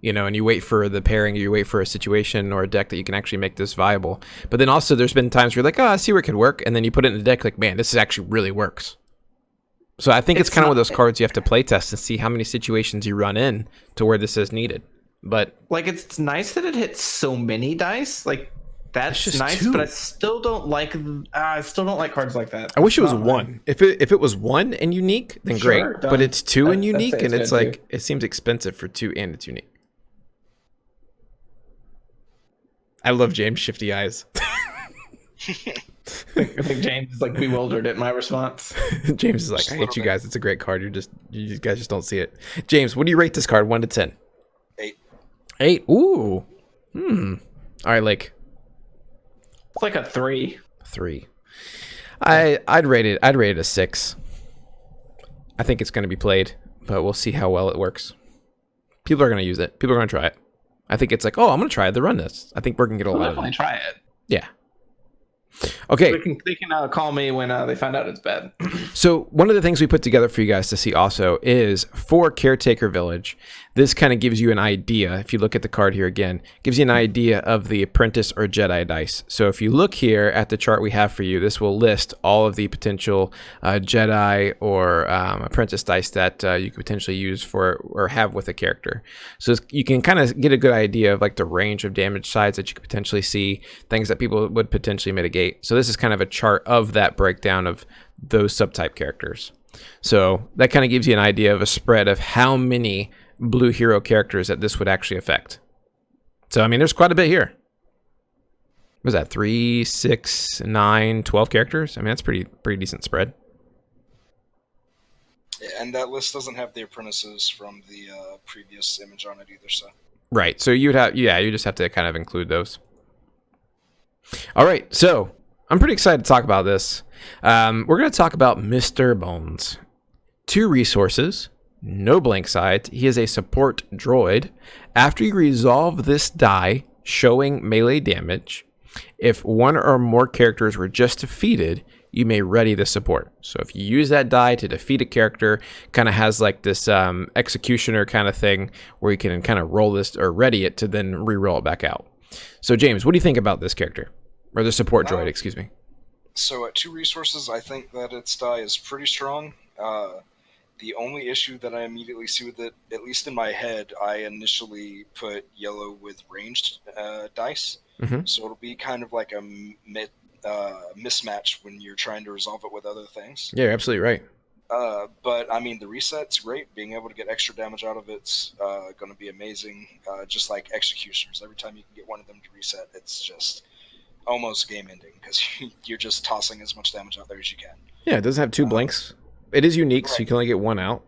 And you wait for the pairing, or you wait for a situation or a deck that you can actually make this viable. But then also there's been times where you're like, oh, I see where it could work. And then you put it in the deck like, man, this actually really works. So I think it's kind of one of those cards you have to play test and see how many situations you run in to where this is needed. But like, it's nice that it hits so many dice. Like, that's just nice, 2. but I still don't like cards like that. I wish it was 1. If it was 1 and unique, then great. Done. But it's 2 and unique, and it's like, it seems expensive for 2 and it's unique. I love James' shifty eyes. I think James is like bewildered at my response. James is like, I hate you guys. It's a great card. You guys just don't see it. James, what do you rate this card 1 to 10? 8. 8. Ooh. All right, Lake. It's like a 3. 3. I'd rate it a 6. I think it's going to be played, but we'll see how well it works. People are going to use it. People are going to try it. I think it's like, oh, I'm going to try it to run this. I think we're going to get a lot of it. Definitely try it. Yeah. Okay. They can call me when they find out it's bad. So one of the things we put together for you guys to see also is for Caretaker Village. This kind of gives you an idea. If you look at the card here again, gives you an idea of the Apprentice or Jedi dice. So if you look here at the chart we have for you, this will list all of the potential Jedi or Apprentice dice that you could potentially use for or have with a character. So you can kind of get a good idea of like the range of damage sides that you could potentially see, things that people would potentially mitigate. So this is kind of a chart of that breakdown of those subtype characters. So that kind of gives you an idea of a spread of how many blue hero characters that this would actually affect. So, I mean, there's quite a bit here. What was that? 3, 6, 9, 12 characters? I mean, that's pretty decent spread. Yeah, and that list doesn't have the apprentices from the previous image on it either, so. Right. So you just have to kind of include those. All right. So I'm pretty excited to talk about this. We're going to talk about Mr. Bones. 2 resources. No blank sides. He is a support droid. After you resolve this die showing melee damage, if 1 or more characters were just defeated, you may ready the support. So if you use that die to defeat a character, kind of has like this executioner kind of thing where you can kind of roll this or ready it to then re-roll it back out. So James, what do you think about this character? Or the support droid, excuse me. So at 2 resources, I think that its die is pretty strong. The only issue that I immediately see with it, at least in my head, I initially put yellow with ranged dice. Mm-hmm. So it'll be kind of like a mismatch when you're trying to resolve it with other things. Yeah, you're absolutely right. But I mean, the reset's great. Being able to get extra damage out of it's going to be amazing. Just like executioners, every time you can get one of them to reset, it's just almost game ending because you're just tossing as much damage out there as you can. Yeah, it doesn't have 2 blanks. It is unique, so you can only get 1 out.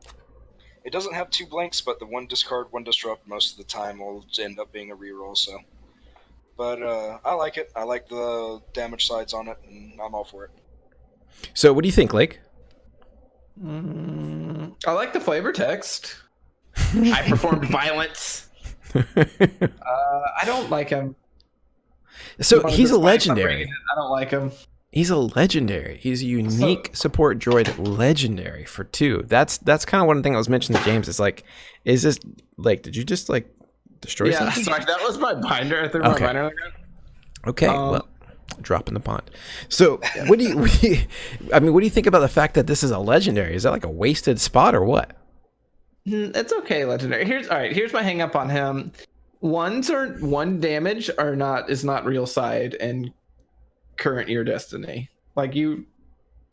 It doesn't have 2 blanks, but the 1 discard, 1 disrupt most of the time will end up being a reroll. So, but I like it. I like the damage sides on it, and I'm all for it. So, what do you think, Lake? I like the flavor text. I performed violence. I don't like him. So he's a legendary. I don't like him. He's a legendary. He's a unique support droid legendary for 2. That's kind of one thing I was mentioning to James. It's like, is this like, did you just like destroy something? Sorry, that was my binder. I threw my binder. Okay, well, drop in the pond. So what do you I mean, what do you think about the fact that this is a legendary? Is that like a wasted spot or what? It's okay, legendary. Here's my hang up on him. 1 damage is not real side and current year destiny. Like you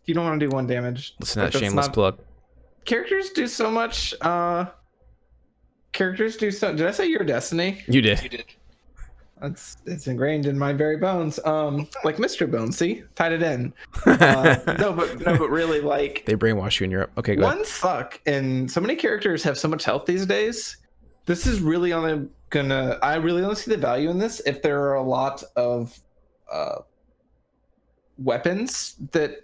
don't want to do 1 damage. Listen to that shameless plug. Characters do so much. Did I say your destiny? You did. You did. It's ingrained in my very bones. Like Mr. Bones, see? Tied it in. No, but really, like, they brainwash you in Europe. Okay, go ahead. 1 suck, and so many characters have so much health these days. This is really I really only see the value in this if there are a lot of weapons that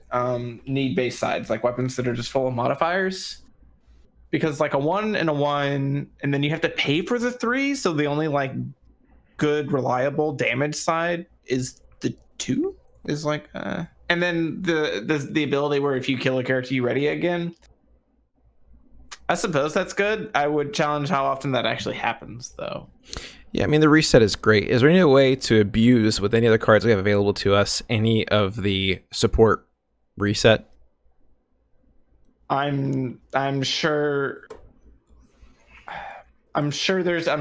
need base sides, like weapons that are just full of modifiers. Because like a 1 and a 1, and then you have to pay for the 3, so the only like good reliable damage side is the 2 is like and then the ability where if you kill a character you ready again. I suppose that's good. I would challenge how often that actually happens though. Yeah, I mean the reset is great. Is there any way to abuse with any other cards we have available to us any of the support reset? I'm sure there's a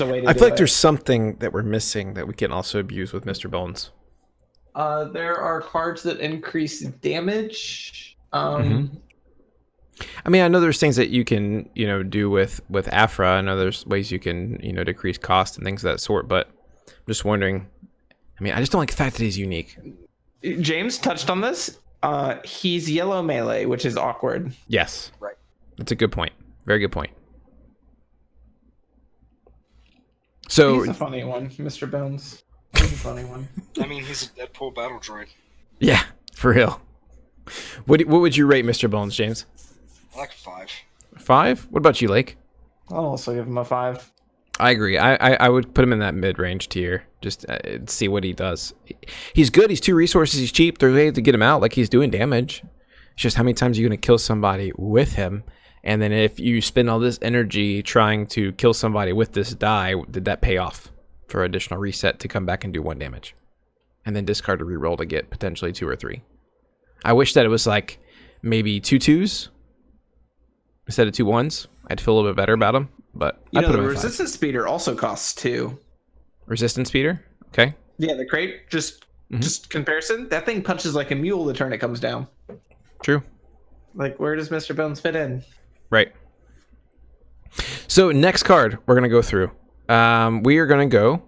way to I do feel like it. there's something that we're missing that we can also abuse with Mr. Bones. There are cards that increase damage. I mean, I know there's things that you can, do with Afra. I know there's ways you can, decrease cost and things of that sort. But I'm just wondering. I mean, I just don't like the fact that he's unique. James touched on this. He's yellow melee, which is awkward. Yes. Right. That's a good point. Very good point. So he's a funny one, Mr. Bones. He's a funny one. I mean, he's a Deadpool battle droid. Yeah, for real. What would you rate Mr. Bones, James? I like 5. 5? What about you, Lake? I'll also give him a 5. I agree. I would put him in that mid-range tier. Just see what he does. He's good. He's 2 resources. He's cheap. There's ways to get him out. Like, he's doing damage. It's just how many times are you going to kill somebody with him? And then if you spend all this energy trying to kill somebody with this die, did that pay off for additional reset to come back and do 1 damage? And then discard a reroll to get potentially 2 or 3. I wish that it was like maybe 2 2s instead of 2 1s. I'd feel a little bit better about them. But the resistance speeder also costs 2. Resistance speeder? Okay. Yeah, the crate, just comparison. That thing punches like a mule the turn it comes down. True. Like, where does Mr. Bones fit in? Right. So next card we're going to go through. We are going to go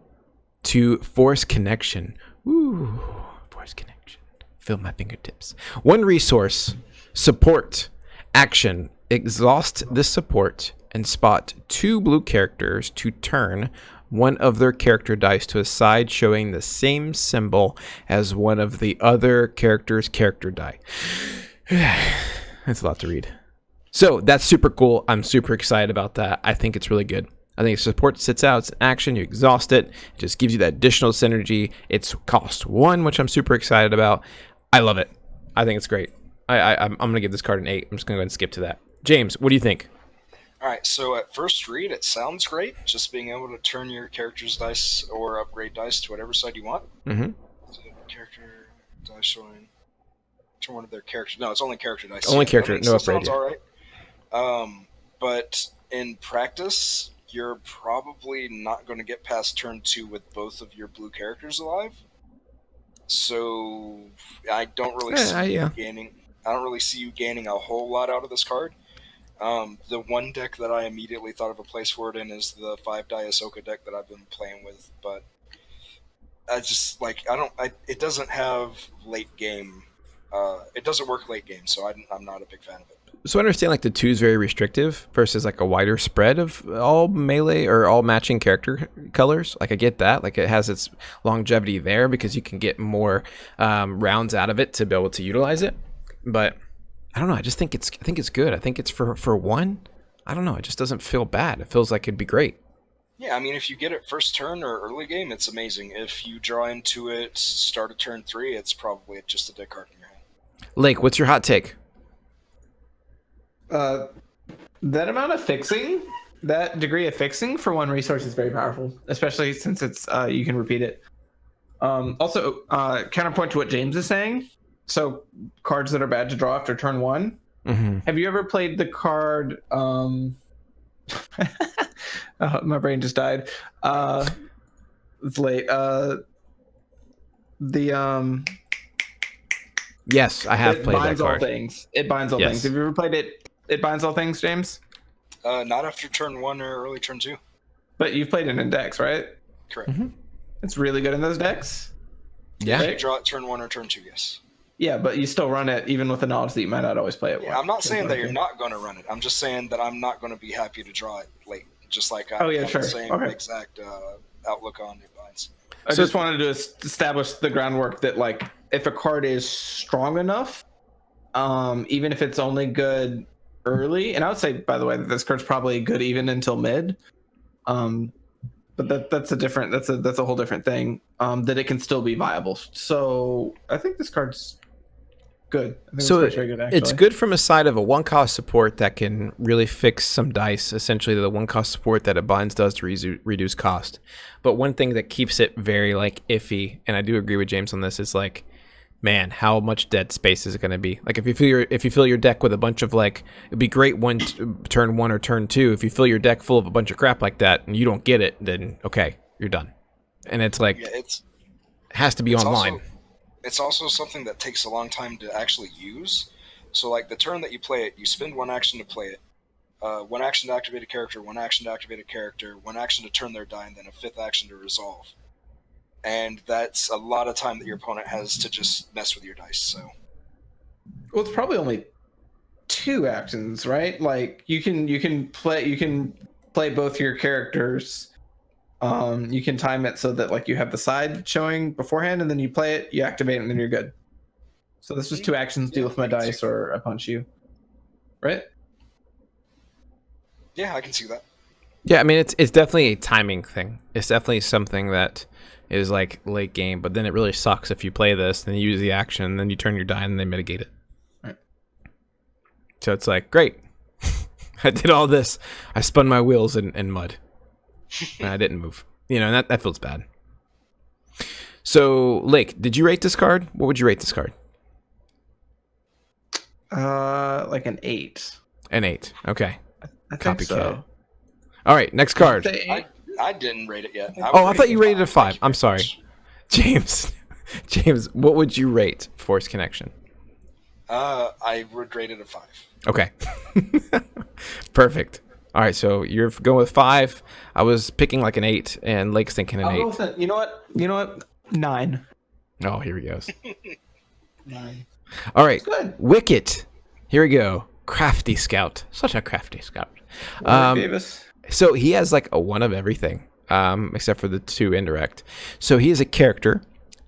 to Force Connection. Ooh, Force Connection. Feel my fingertips. 1 resource. Support. Action. Exhaust this support and spot 2 blue characters to turn one of their character dice to a side showing the same symbol as one of the other character's character die. That's a lot to read. So that's super cool. I'm super excited about that. I think it's really good. I think support sits out. It's an action. You exhaust it. It just gives you that additional synergy. It's cost 1, which I'm super excited about. I love it. I think it's great. I'm going to give this card an 8. I'm just going to go ahead and skip to that. James, what do you think? All right, so at first read, it sounds great. Just being able to turn your character's dice or upgrade dice to whatever side you want. Mm-hmm. So character dice showing. Turn one of their characters. No, it's only character dice. Only Yeah, character, I mean, no still upgrade. sounds all right. But in practice, you're probably not going to get past turn 2 with both of your blue characters alive. So I don't really see you gaining. I don't really see you gaining a whole lot out of this card. The one deck that I immediately thought of a place for it in is the 5-die Ahsoka deck that I've been playing with, but I just it doesn't have late game. It doesn't work late game, so I'm not a big fan of it. So I understand like the 2 is very restrictive versus like a wider spread of all melee or all matching character colors. Like I get that, like it has its longevity there because you can get more rounds out of it to be able to utilize it. But I don't know. I think it's good. I think it's for one. I don't know. It just doesn't feel bad. It feels like it'd be great. Yeah, I mean, if you get it first turn or early game, it's amazing. If you draw into it, start at turn 3, it's probably just a deck card in your hand. Lake, what's your hot take? That amount of fixing, that degree of fixing for one resource is very powerful, especially since it's you can repeat it. Also, counterpoint to what James is saying. So cards that are bad to draw after turn 1. Mm-hmm. Have you ever played the card? My brain just died. It's late. Yes, I have played that binds all card. things. It binds all things. Have you ever played it? It binds all things, James. Not after turn 1 or early turn 2. But you've played it in decks, right? Correct. Mm-hmm. It's really good in those decks. Yeah. If you draw it turn 1 or turn 2, yes. Yeah, but you still run it even with the knowledge that you might not always play it. Yeah, I'm not saying that you're not going to run it. I'm just saying that I'm not going to be happy to draw it late. Just like I have the same exact outlook on it binds. I just wanted to establish the groundwork that, like, if a card is strong enough, even if it's only good early, and I would say, by the way, that this card's probably good even until mid, but that's a whole different thing. That it can still be viable. So I think this card's good. I think So it's very good, actually. it's good from a side of a 1-cost support that can really fix some dice, essentially the 1-cost support that it binds does to reduce cost. But one thing that keeps it very like iffy, and I do agree with James on this, is like, man, how much dead space is it going to be? Like if you fill your deck with a bunch of like, it'd be great turn 1 or turn 2. If you fill your deck full of a bunch of crap like that and you don't get it, then okay, you're done. And it's like, it has to be online. It's also something that takes a long time to actually use. So like the turn that you play it, you spend 1 action to play it, 1 action to activate a character, 1 action to activate a character, 1 action to turn their die, and then a 5th action to resolve. And that's a lot of time that your opponent has to just mess with your dice. So, well, it's probably only 2 actions, right? Like you can play both your characters. You can time it so that like you have the side showing beforehand, and then you play it, you activate it, and then you're good. So this is 2 actions: deal with my dice, or I punch you. Right? Yeah, I can see that. Yeah, I mean it's definitely a timing thing. It's definitely something that is like late game, but then it really sucks if you play this, then you use the action, then you turn your die, and they mitigate it. Right. So it's like, great. I did all this. I spun my wheels in mud. And I didn't move. And that feels bad. So, Lake, did you rate this card? What would you rate this card? Like an 8. An 8. Okay. I think Copycat. so. All right, next card. I didn't rate it yet. I thought you rated a 5. I'm sorry. James, what would you rate Force Connection? I would rate it a 5. Okay. Perfect. All right, so you're going with 5. I was picking like an 8, and Lake's thinking an 8. You know what? 9. Oh, here he goes. 9. All right, good. Wicket. Here we go. Crafty Scout. Such a crafty scout. Davis. So he has like a 1 of everything, except for the 2 indirect. So he is a character,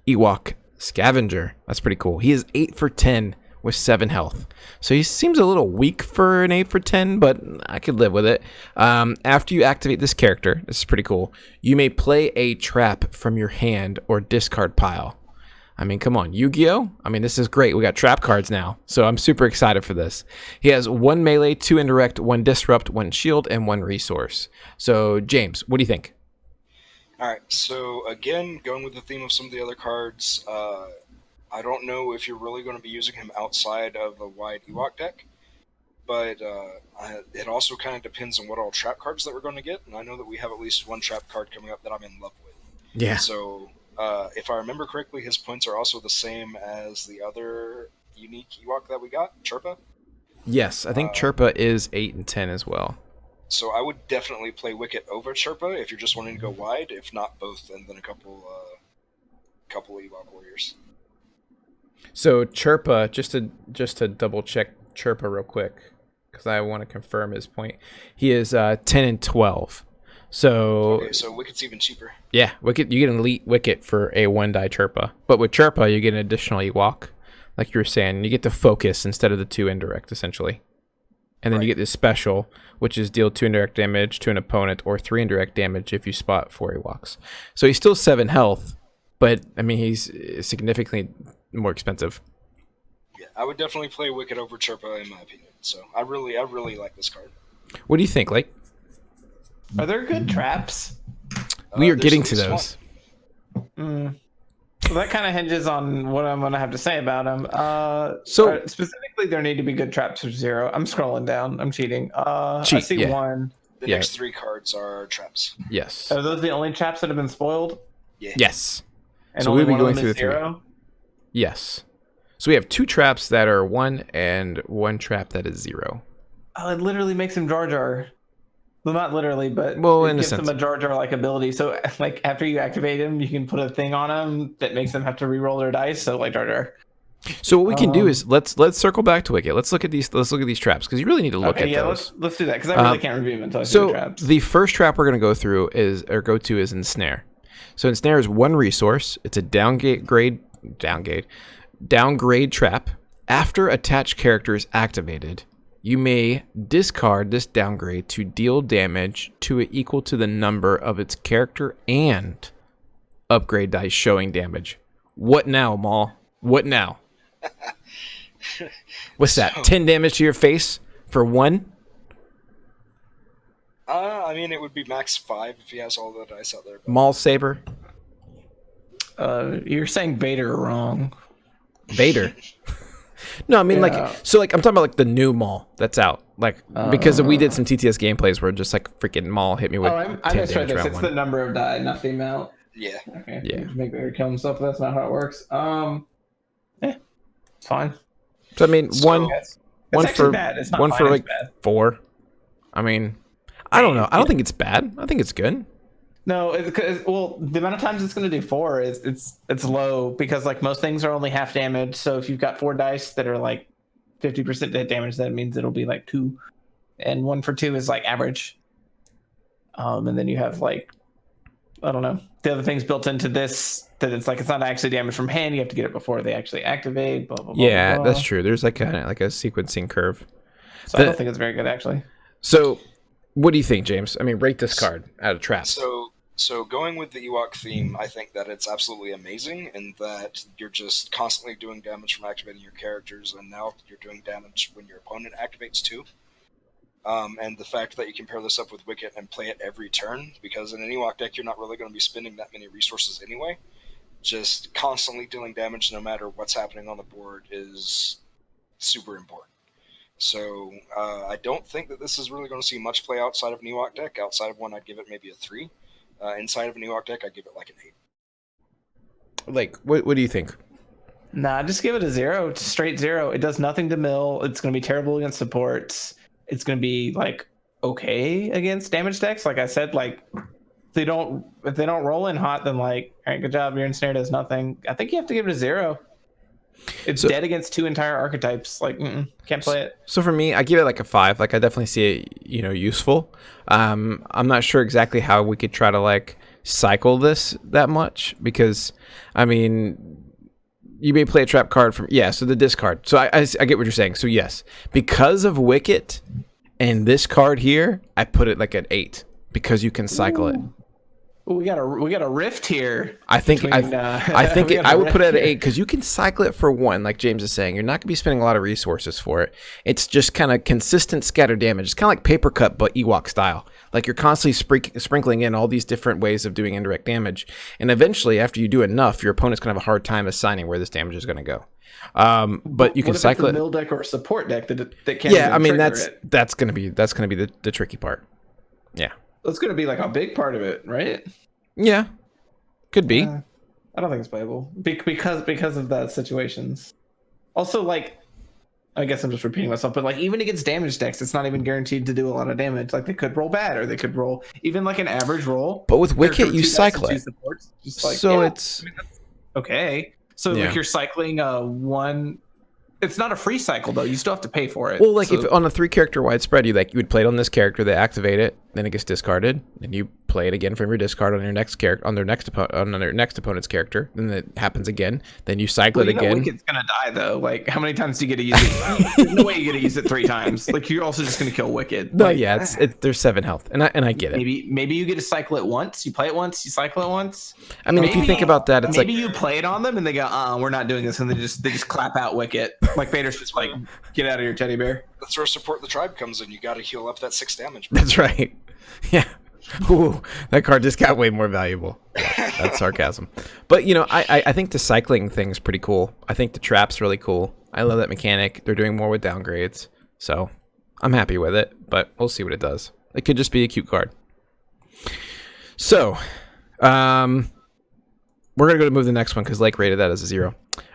Ewok Scavenger. That's pretty cool. He is 8 for 10 with 7 health. So he seems a little weak for an 8 for 10, but I could live with it. After you activate this character, this is pretty cool, you may play a trap from your hand or discard pile. I mean, come on, Yu-Gi-Oh! I mean, this is great. We got trap cards now, so I'm super excited for this. He has 1 melee, 2 indirect, 1 disrupt, 1 shield, and 1 resource. So, James, what do you think? All right. So again, going with the theme of some of the other cards, I don't know if you're really going to be using him outside of a wide Ewok deck, but it also kind of depends on what all trap cards that we're going to get. And I know that we have at least one trap card coming up that I'm in love with. Yeah. So if I remember correctly, his points are also the same as the other unique Ewok that we got, Chirpa. Yes, I think Chirpa is 8 and 10 as well. So I would definitely play Wicket over Chirpa if you're just wanting to go wide, if not both, and then a couple Ewok warriors. So Chirpa, just to double check Chirpa real quick, because I want to confirm his point. He is 10 and 12. So Okay, so Wicket's even cheaper. yeah, Wicket, you get an elite Wicket for a 1-die Chirpa, but with Chirpa you get an additional Ewok, like you were saying. You get to focus instead of the 2 indirect essentially, and then you get this special, which is deal 2 indirect damage to an opponent or 3 indirect damage if you spot 4 Ewoks. So he's still 7 health, but I mean he's significantly more expensive. Yeah, I would definitely play Wicket over Chirpa in my opinion. So I really like this card. What do you think, Lake? Are there good traps? We are There's getting at to least those. So that kind of hinges on what I'm going to have to say about them. Specifically, there need to be good traps for 0. I'm scrolling down. I'm cheating. I Cheat, see yeah. 1. The next 3 cards are traps. Yes. Are those the only traps that have been spoiled? Yeah. Yes. And So only we'll be one going of them through is the 3. 0? Yes. So we have 2 traps that are 1 and 1 trap that is 0. Oh, it literally makes him Jar Jar. Well, not literally, but Well, it in a gives sense. them a Jar Jar like ability. So, like, after you activate him, you can put a thing on him that makes them have to re-roll their dice. So, like Jar Jar. So what we can do is let's circle back to Wicket. Let's look at these traps because you really need to look at those. let's do that because I really can't review them until I see the So traps. the first trap we're going to go through go to is Ensnare. So Ensnare is 1 resource. It's a downgrade trap. After attached character is activated, you may discard this downgrade to deal damage to it equal to the number of its character and upgrade dice showing damage. What now, Maul? What now? What's that? 10 damage to your face for 1? I mean, it would be max 5 if he has all the dice out there. But... Maul Saber? You're saying Vader wrong. Vader? No, I mean, Yeah. I'm talking about like the new Maul that's out. Because we did some TTS gameplays where just like freaking Maul hit me with 10 I misread damage this. round It's 1. the number of die, not the amount. Yeah. Okay. Yeah. Make Vader kill himself. That's not how it works. It's fine. So I mean, So- one It's one actually for bad. It's not one fine, for it's like bad. 4. I mean, I don't know. I don't think it's bad. I think it's good. No, the amount of times it's going to do 4 is it's low because like most things are only half damage. So if you've got 4 dice that are like 50% hit damage, that means it'll be like 2, and 1 for 2 is like average. And then you have like, I don't know, the other things built into this that it's like it's not actually damage from hand. You have to get it before they actually activate. Blah blah blah. Yeah, blah. that's true. There's like a sequencing curve. So I don't think it's very good actually. So, what do you think, James? I mean, rate this card out of traps. So going with the Ewok theme, I think that it's absolutely amazing in that you're just constantly doing damage from activating your characters, and now you're doing damage when your opponent activates too. And the fact that you can pair this up with Wicket and play it every turn, because in an Ewok deck you're not really going to be spending that many resources anyway. Just constantly dealing damage no matter what's happening on the board is super important. So I don't think that this is really going to see much play outside of an Ewok deck. Outside of one, I'd give it maybe a 3. Inside of an Ewok deck, I'd give it like an 8. Like, what do you think? Nah, just give it a 0. It's straight 0. It does nothing to mill. It's going to be terrible against supports. It's going to be like okay against damage decks. Like I said, like if they don't roll in hot, then like, all right, good job. Your ensnare does nothing. I think you have to give it a 0. It's dead against 2 entire archetypes. Like, can't play it. So for me, I give it like a 5. Like I definitely see it, useful. I'm not sure exactly how we could try to like cycle this that much because, I mean, you may play a trap card from so the discard. So I get what you're saying. So yes, because of Wicket and this card here, I put it like an 8 because you can cycle it. We got a rift here. I think between, I would put it at 8 because you can cycle it for 1, like James is saying. You're not gonna be spending a lot of resources for it. It's just kind of consistent scatter damage. It's kind of like paper cut, but Ewok style. Like you're constantly sprinkling in all these different ways of doing indirect damage, and eventually, after you do enough, your opponent's gonna have a hard time assigning where this damage is gonna go. But you can cycle it. Mill deck or a support deck that can't. Yeah, I mean it. that's gonna be the tricky part. Yeah. That's going to be like a big part of it, right? Yeah, could be. I don't think it's playable because of that situations. Also, like, I guess I'm just repeating myself, but like even against damage decks, it's not even guaranteed to do a lot of damage. Like they could roll bad, or they could roll even like an average roll. But with Wicket, you cycle it. Supports, just like, so it's okay. So like you're cycling one. It's not a free cycle though. You still have to pay for it. Well, like if on a 3-character wide spread, you would play it on this character, they activate it, then it gets discarded, and you play it again from your discard on your next character, on their next opponent's character, then it happens again. Then you cycle it again. Wicket's gonna die though. Like how many times do you get to use it? There's no way you get to use it 3 times. Like you're also just gonna kill Wicket. No, like, yeah, there's 7 health, and I get it. Maybe you get to cycle it once. You play it once. You cycle it once. I mean, if you think about that, it's maybe you play it on them and they go, we're not doing this, and they just clap out Wicket. Like Vader's just like, get out of here, teddy bear. That's where support the tribe comes in. You got to heal up that 6 damage. That's right. Yeah. Ooh, that card just got way more valuable. Yeah, that's sarcasm. But, I think the cycling thing is pretty cool. I think the trap's really cool. I love that mechanic. They're doing more with downgrades. So I'm happy with it, but we'll see what it does. It could just be a cute card. So, we're going to move to the next one because Lake rated that as a 0.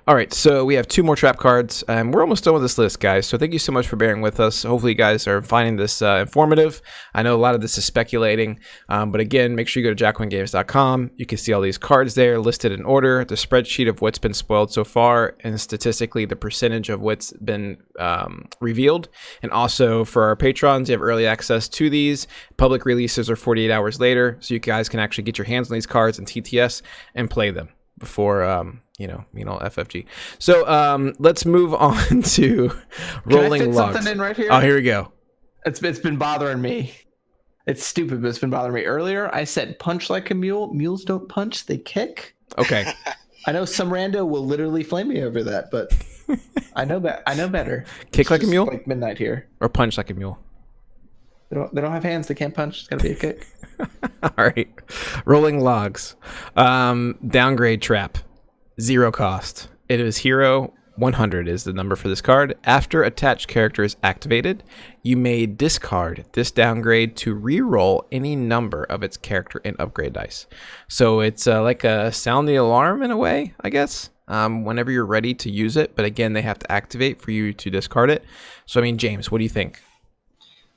All right, so we have 2 more trap cards, and we're almost done with this list, guys. So thank you so much for bearing with us. Hopefully you guys are finding this informative. I know a lot of this is speculating, but again, make sure you go to jackalmengames.com. You can see all these cards there listed in order, the spreadsheet of what's been spoiled so far, and statistically the percentage of what's been revealed. And also for our patrons, you have early access to these. Public releases are 48 hours later, so you guys can actually get your hands on these cards and TTS and play them before FFG. So let's move on to rolling Can I fit logs. Something in right here? Oh, here we go. It's been bothering me. It's stupid, but it's been bothering me. Earlier, I said punch like a mule. Mules don't punch; they kick. Okay. I know some rando will literally flame me over that, but I know better. Kick It's like a just mule, like midnight here. or punch like a mule. They don't have hands. They can't punch. It's gotta be a kick. All right. Rolling logs. Downgrade trap. 0 cost. It is hero 100 is the number for this card. After attached character is activated, you may discard this downgrade to re-roll any number of its character and upgrade dice. So it's like a sound the alarm in a way, I guess, whenever you're ready to use it. But again, they have to activate for you to discard it. So, I mean, James, what do you think?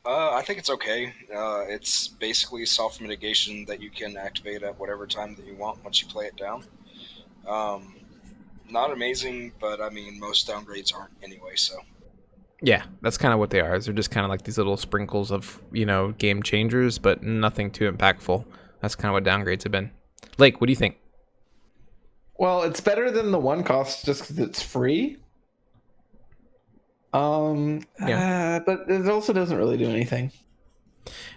I think it's okay. It's basically self-mitigation that you can activate at whatever time that you want once you play it down. Not amazing, but I mean, most downgrades aren't anyway, so. Yeah, that's kind of what they are. They're just kind of like these little sprinkles of, game changers, but nothing too impactful. That's kind of what downgrades have been. Lake, what do you think? Well, it's better than the 1 cost just because it's free. But it also doesn't really do anything.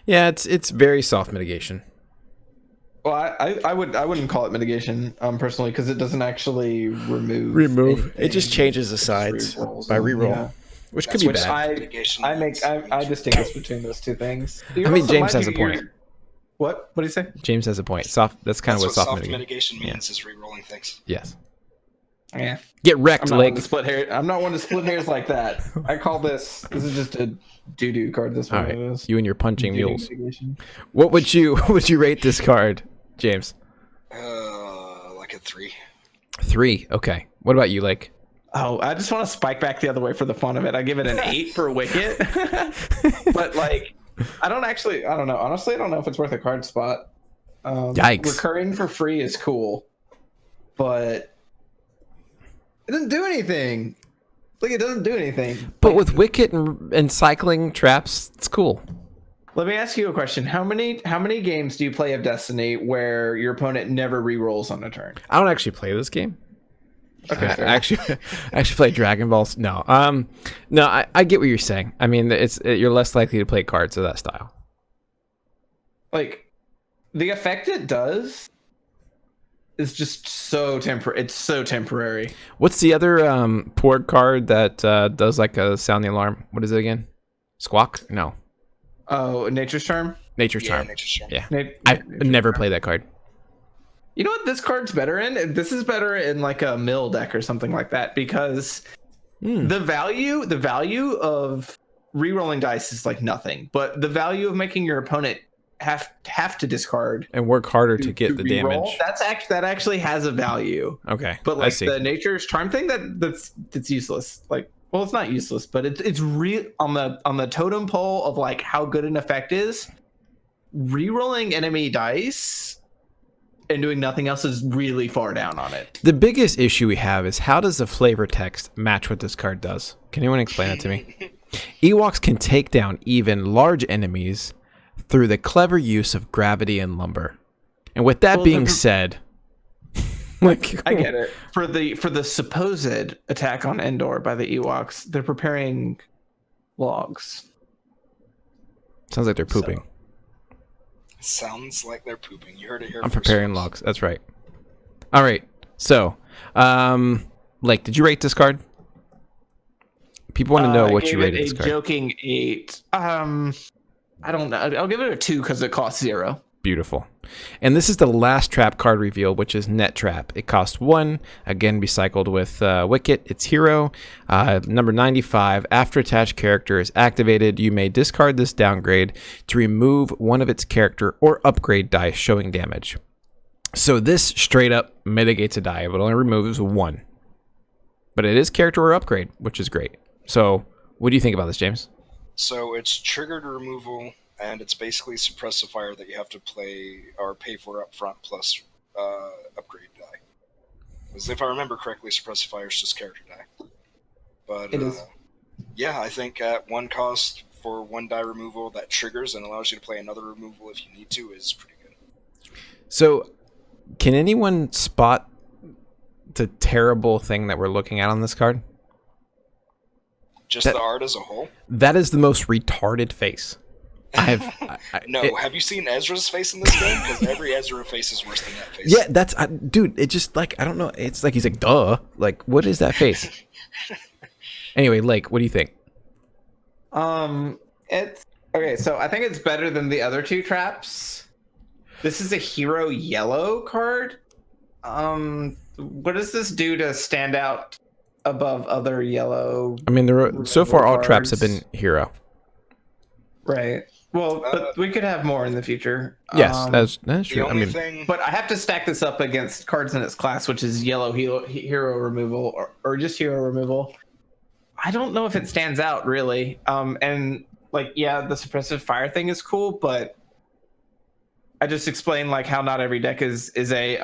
Yeah, it's very soft mitigation. Well, I wouldn't call it mitigation personally because it doesn't actually remove. Anything. It just changes the sides by reroll, which could be bad. I distinguish between those 2 things. I mean, James has a point. What do you say? James has a point. Soft. That's kind of what soft mitigation means is re-rolling things. Yes. Yeah. Get wrecked, Lake. I'm not one to split hairs like that. I call this. This is just a doo-doo card. This one is. You and your punching mules. What would you rate this card, James? Like a 3. 3. Okay. What about you, Lake? Oh, I just want to spike back the other way for the fun of it. I give it an 8 for Wicket. But like, I don't know. Honestly, I don't know if it's worth a card spot. Yikes. Recurring for free is cool, but it doesn't do anything. Like, it doesn't do anything. But with Wicket and cycling traps, it's cool. Let me ask you a question. How many games do you play of Destiny where your opponent never re-rolls on a turn? I don't actually play this game. Okay, I actually play Dragon Balls. No, I get what you're saying. I mean, you're less likely to play cards of that style. Like, the effect it does is just so It's so temporary. What's the other Porg card that does like a sound the alarm? What is it again? Squawk? No. Oh, Nature's Charm. Nature's Charm. Nature's Charm. Yeah. Nature's I've never Charm. played that card. You know what this card's better in? This is better in like a mill deck or something like that, because the value of rerolling dice is like nothing, but the value of making your opponent have to discard And work harder to get the reroll, damage. that actually has a value. Okay. But I like see. the Nature's Charm thing, that's useless. Like, well, it's not useless, but it's real on the totem pole of like how good an effect is. Rerolling enemy dice and doing nothing else is really far down on it. The biggest issue we have is how does the flavor text match what this card does? Can anyone explain that to me? Ewoks can take down even large enemies through the clever use of gravity and lumber. And with that being said, like I get it. For the supposed attack on Endor by the Ewoks, they're preparing logs. Sounds like they're pooping. Sounds like they're pooping. You heard it here. I'm preparing logs. That's right. All right. So, Lake, did you rate this card? People want to know what you rated this card. Joking 8. I don't know. I'll give it a 2 because it costs 0. Beautiful. And this is the last trap card reveal, which is Net Trap. It costs 1. Again, be cycled with Wicket. It's hero. Number 95. After attached character is activated, you may discard this downgrade to remove one of its character or upgrade dice showing damage. So this straight up mitigates a die. It only removes 1. But it is character or upgrade, which is great. So what do you think about this, James? So it's triggered removal, and it's basically suppressifier that you have to play or pay for up front plus upgrade die. Because if I remember correctly, suppressifier is just character die. But it is. Yeah, I think at 1 cost for 1 die removal that triggers and allows you to play another removal if you need to is pretty good. So can anyone spot the terrible thing that we're looking at on this card? Just the art as a whole? That is the most retarded face. Have you seen Ezra's face in this game? Because every Ezra face is worse than that face. Yeah, that's dude. It just like I don't know. It's like he's like, duh. Like, what is that face? Anyway, Lake, what do you think? It's okay. So I think it's better than the other 2 traps. This is a hero yellow card. What does this do to stand out above other yellow? I mean, so far all traps have been hero. Right. Well, but we could have more in the future. Yes, that's true. The only thing... But I have to stack this up against cards in its class, which is yellow hero removal or just hero removal. I don't know if it stands out really. And like, yeah, the suppressive fire thing is cool, but I just explained like how not every deck is a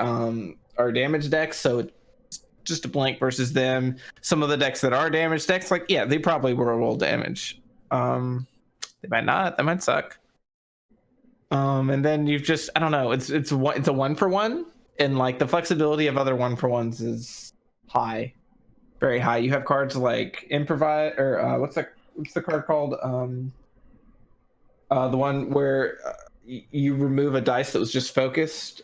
our damage deck, so it's just a blank versus them. Some of the decks that are damage decks, like yeah, they probably will roll damage. They might not. That might suck. And then you've just I don't know. It's a 1-for-1, and like the flexibility of other 1-for-1s is high, very high. You have cards like improvise or what's the card called? The one where you remove a dice that was just focused.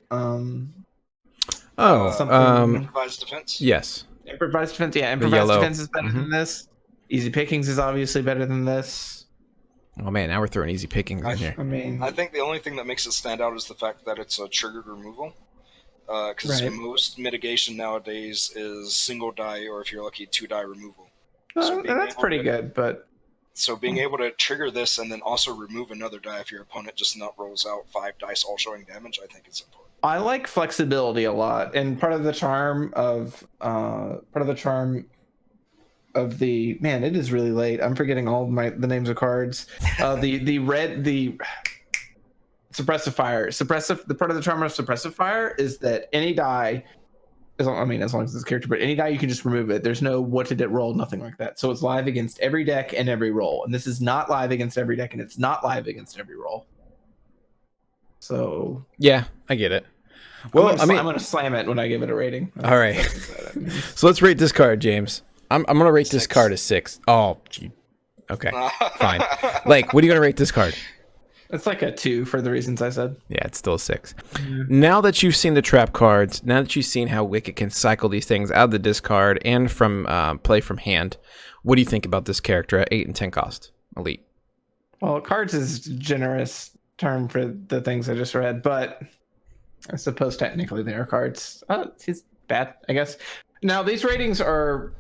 Improvised defense. Yes. Improvised defense. Yeah, improvised defense is better than this. Easy pickings is obviously better than this. Oh man, now we're throwing easy pickings in here. I mean, I think the only thing that makes it stand out is the fact that it's a triggered removal. Because most mitigation nowadays is single die, or if you're lucky, 2 die removal. That's pretty good, but so being able to trigger this and then also remove another die if your opponent just not rolls out 5 dice all showing damage, I think it's important. I like flexibility a lot, and part of the charm of the man, it is really late. I'm forgetting all the names of cards. The suppressive fire. The part of the charm of suppressive fire is that any die, as long as it's a character, but any die you can just remove it. There's no what did it roll, nothing like that. So it's live against every deck and every roll. And this is not live against every deck, and it's not live against every roll. So yeah, I get it. Well, I'm gonna slam it when I give it a rating. All right. So let's rate this card, James. I'm gonna rate this card as 6. Oh, gee. Okay, fine. Like, what are you gonna rate this card? It's like a 2 for the reasons I said. Yeah, it's still a 6. Now that you've seen the trap cards, now that you've seen how Wicket can cycle these things out of the discard and from play from hand, what do you think about this character at 8 and 10 cost? Elite. Well, cards is a generous term for the things I just read, but I suppose technically they are cards. He's bad, I guess. Now, these ratings are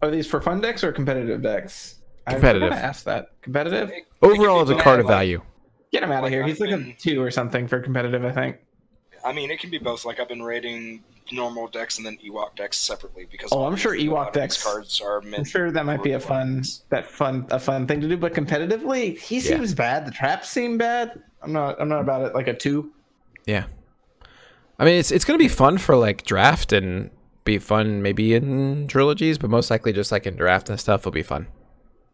these for fun decks or competitive decks? Competitive. I forgot to ask that. Competitive? Overall, as a card of value. Get him out of here. He's like a 2 or something for competitive, I think. I mean, it can be both. Like, I've been rating normal decks and then Ewok decks separately because I'm sure Ewok decks cards are meant. I'm sure that might be a fun thing to do, but competitively, he seems bad. The traps seem bad. I'm not about it. Like a 2. Yeah. I mean, it's going to be fun for like draft and be fun maybe in trilogies, but most likely just like in draft and stuff will be fun.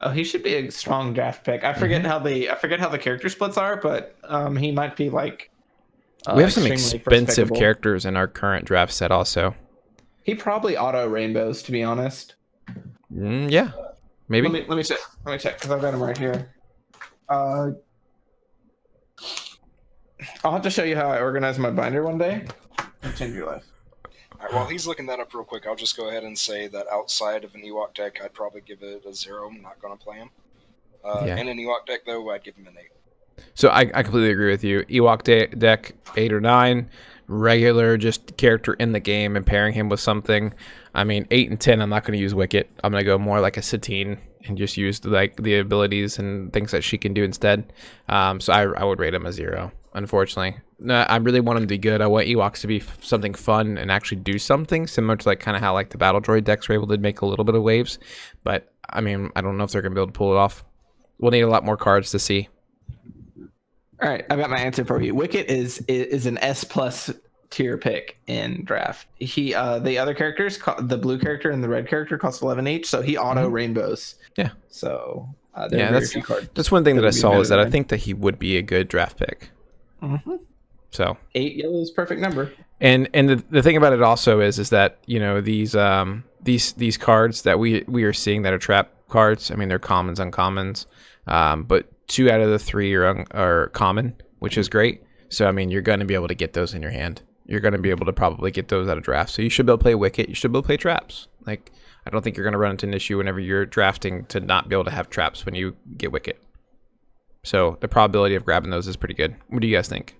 Oh, he should be a strong draft pick. I forget how the character splits are, but he might be like. We have some expensive characters in our current draft set, also. He probably auto rainbows, to be honest. Yeah, maybe. Let me check. Let me check because I've got him right here. I'll have to show you how I organize my binder one day. And change your life. All right, while he's looking that up real quick, I'll just go ahead and say that outside of an Ewok deck, I'd probably give it a 0. I'm not going to play him. In an Ewok deck, though, I'd give him an 8. So I completely agree with you. Ewok deck 8 or 9, regular just character in the game and pairing him with something. I mean, 8 and 10, I'm not going to use Wicket. I'm going to go more like a Satine and just use like the abilities and things that she can do instead. So I would rate him a 0, unfortunately. No, I really want him to be good. I want Ewoks to be something fun and actually do something similar to like kind of how like the Battle Droid decks were able to make a little bit of waves. But I mean, I don't know if they're going to be able to pull it off. We'll need a lot more cards to see. All right, I've got my answer for you. Wicket is an S+ tier pick in draft. He the other characters, the blue character and the red character, cost 11 each, so he auto rainbows. Yeah. So that's one thing that I saw is that I think that he would be a good draft pick. Mm-hmm. So 8 yellow is perfect number. And the thing about it also is that these cards that we are seeing that are trap cards. I mean, they're commons, uncommons, but 2 out of the 3 are common, which is great. So I mean, you're going to be able to get those in your hand. You're going to be able to probably get those out of draft. So you should be able to play Wicket. You should be able to play traps. Like, I don't think you're going to run into an issue whenever you're drafting to not be able to have traps when you get Wicket. So the probability of grabbing those is pretty good. What do you guys think?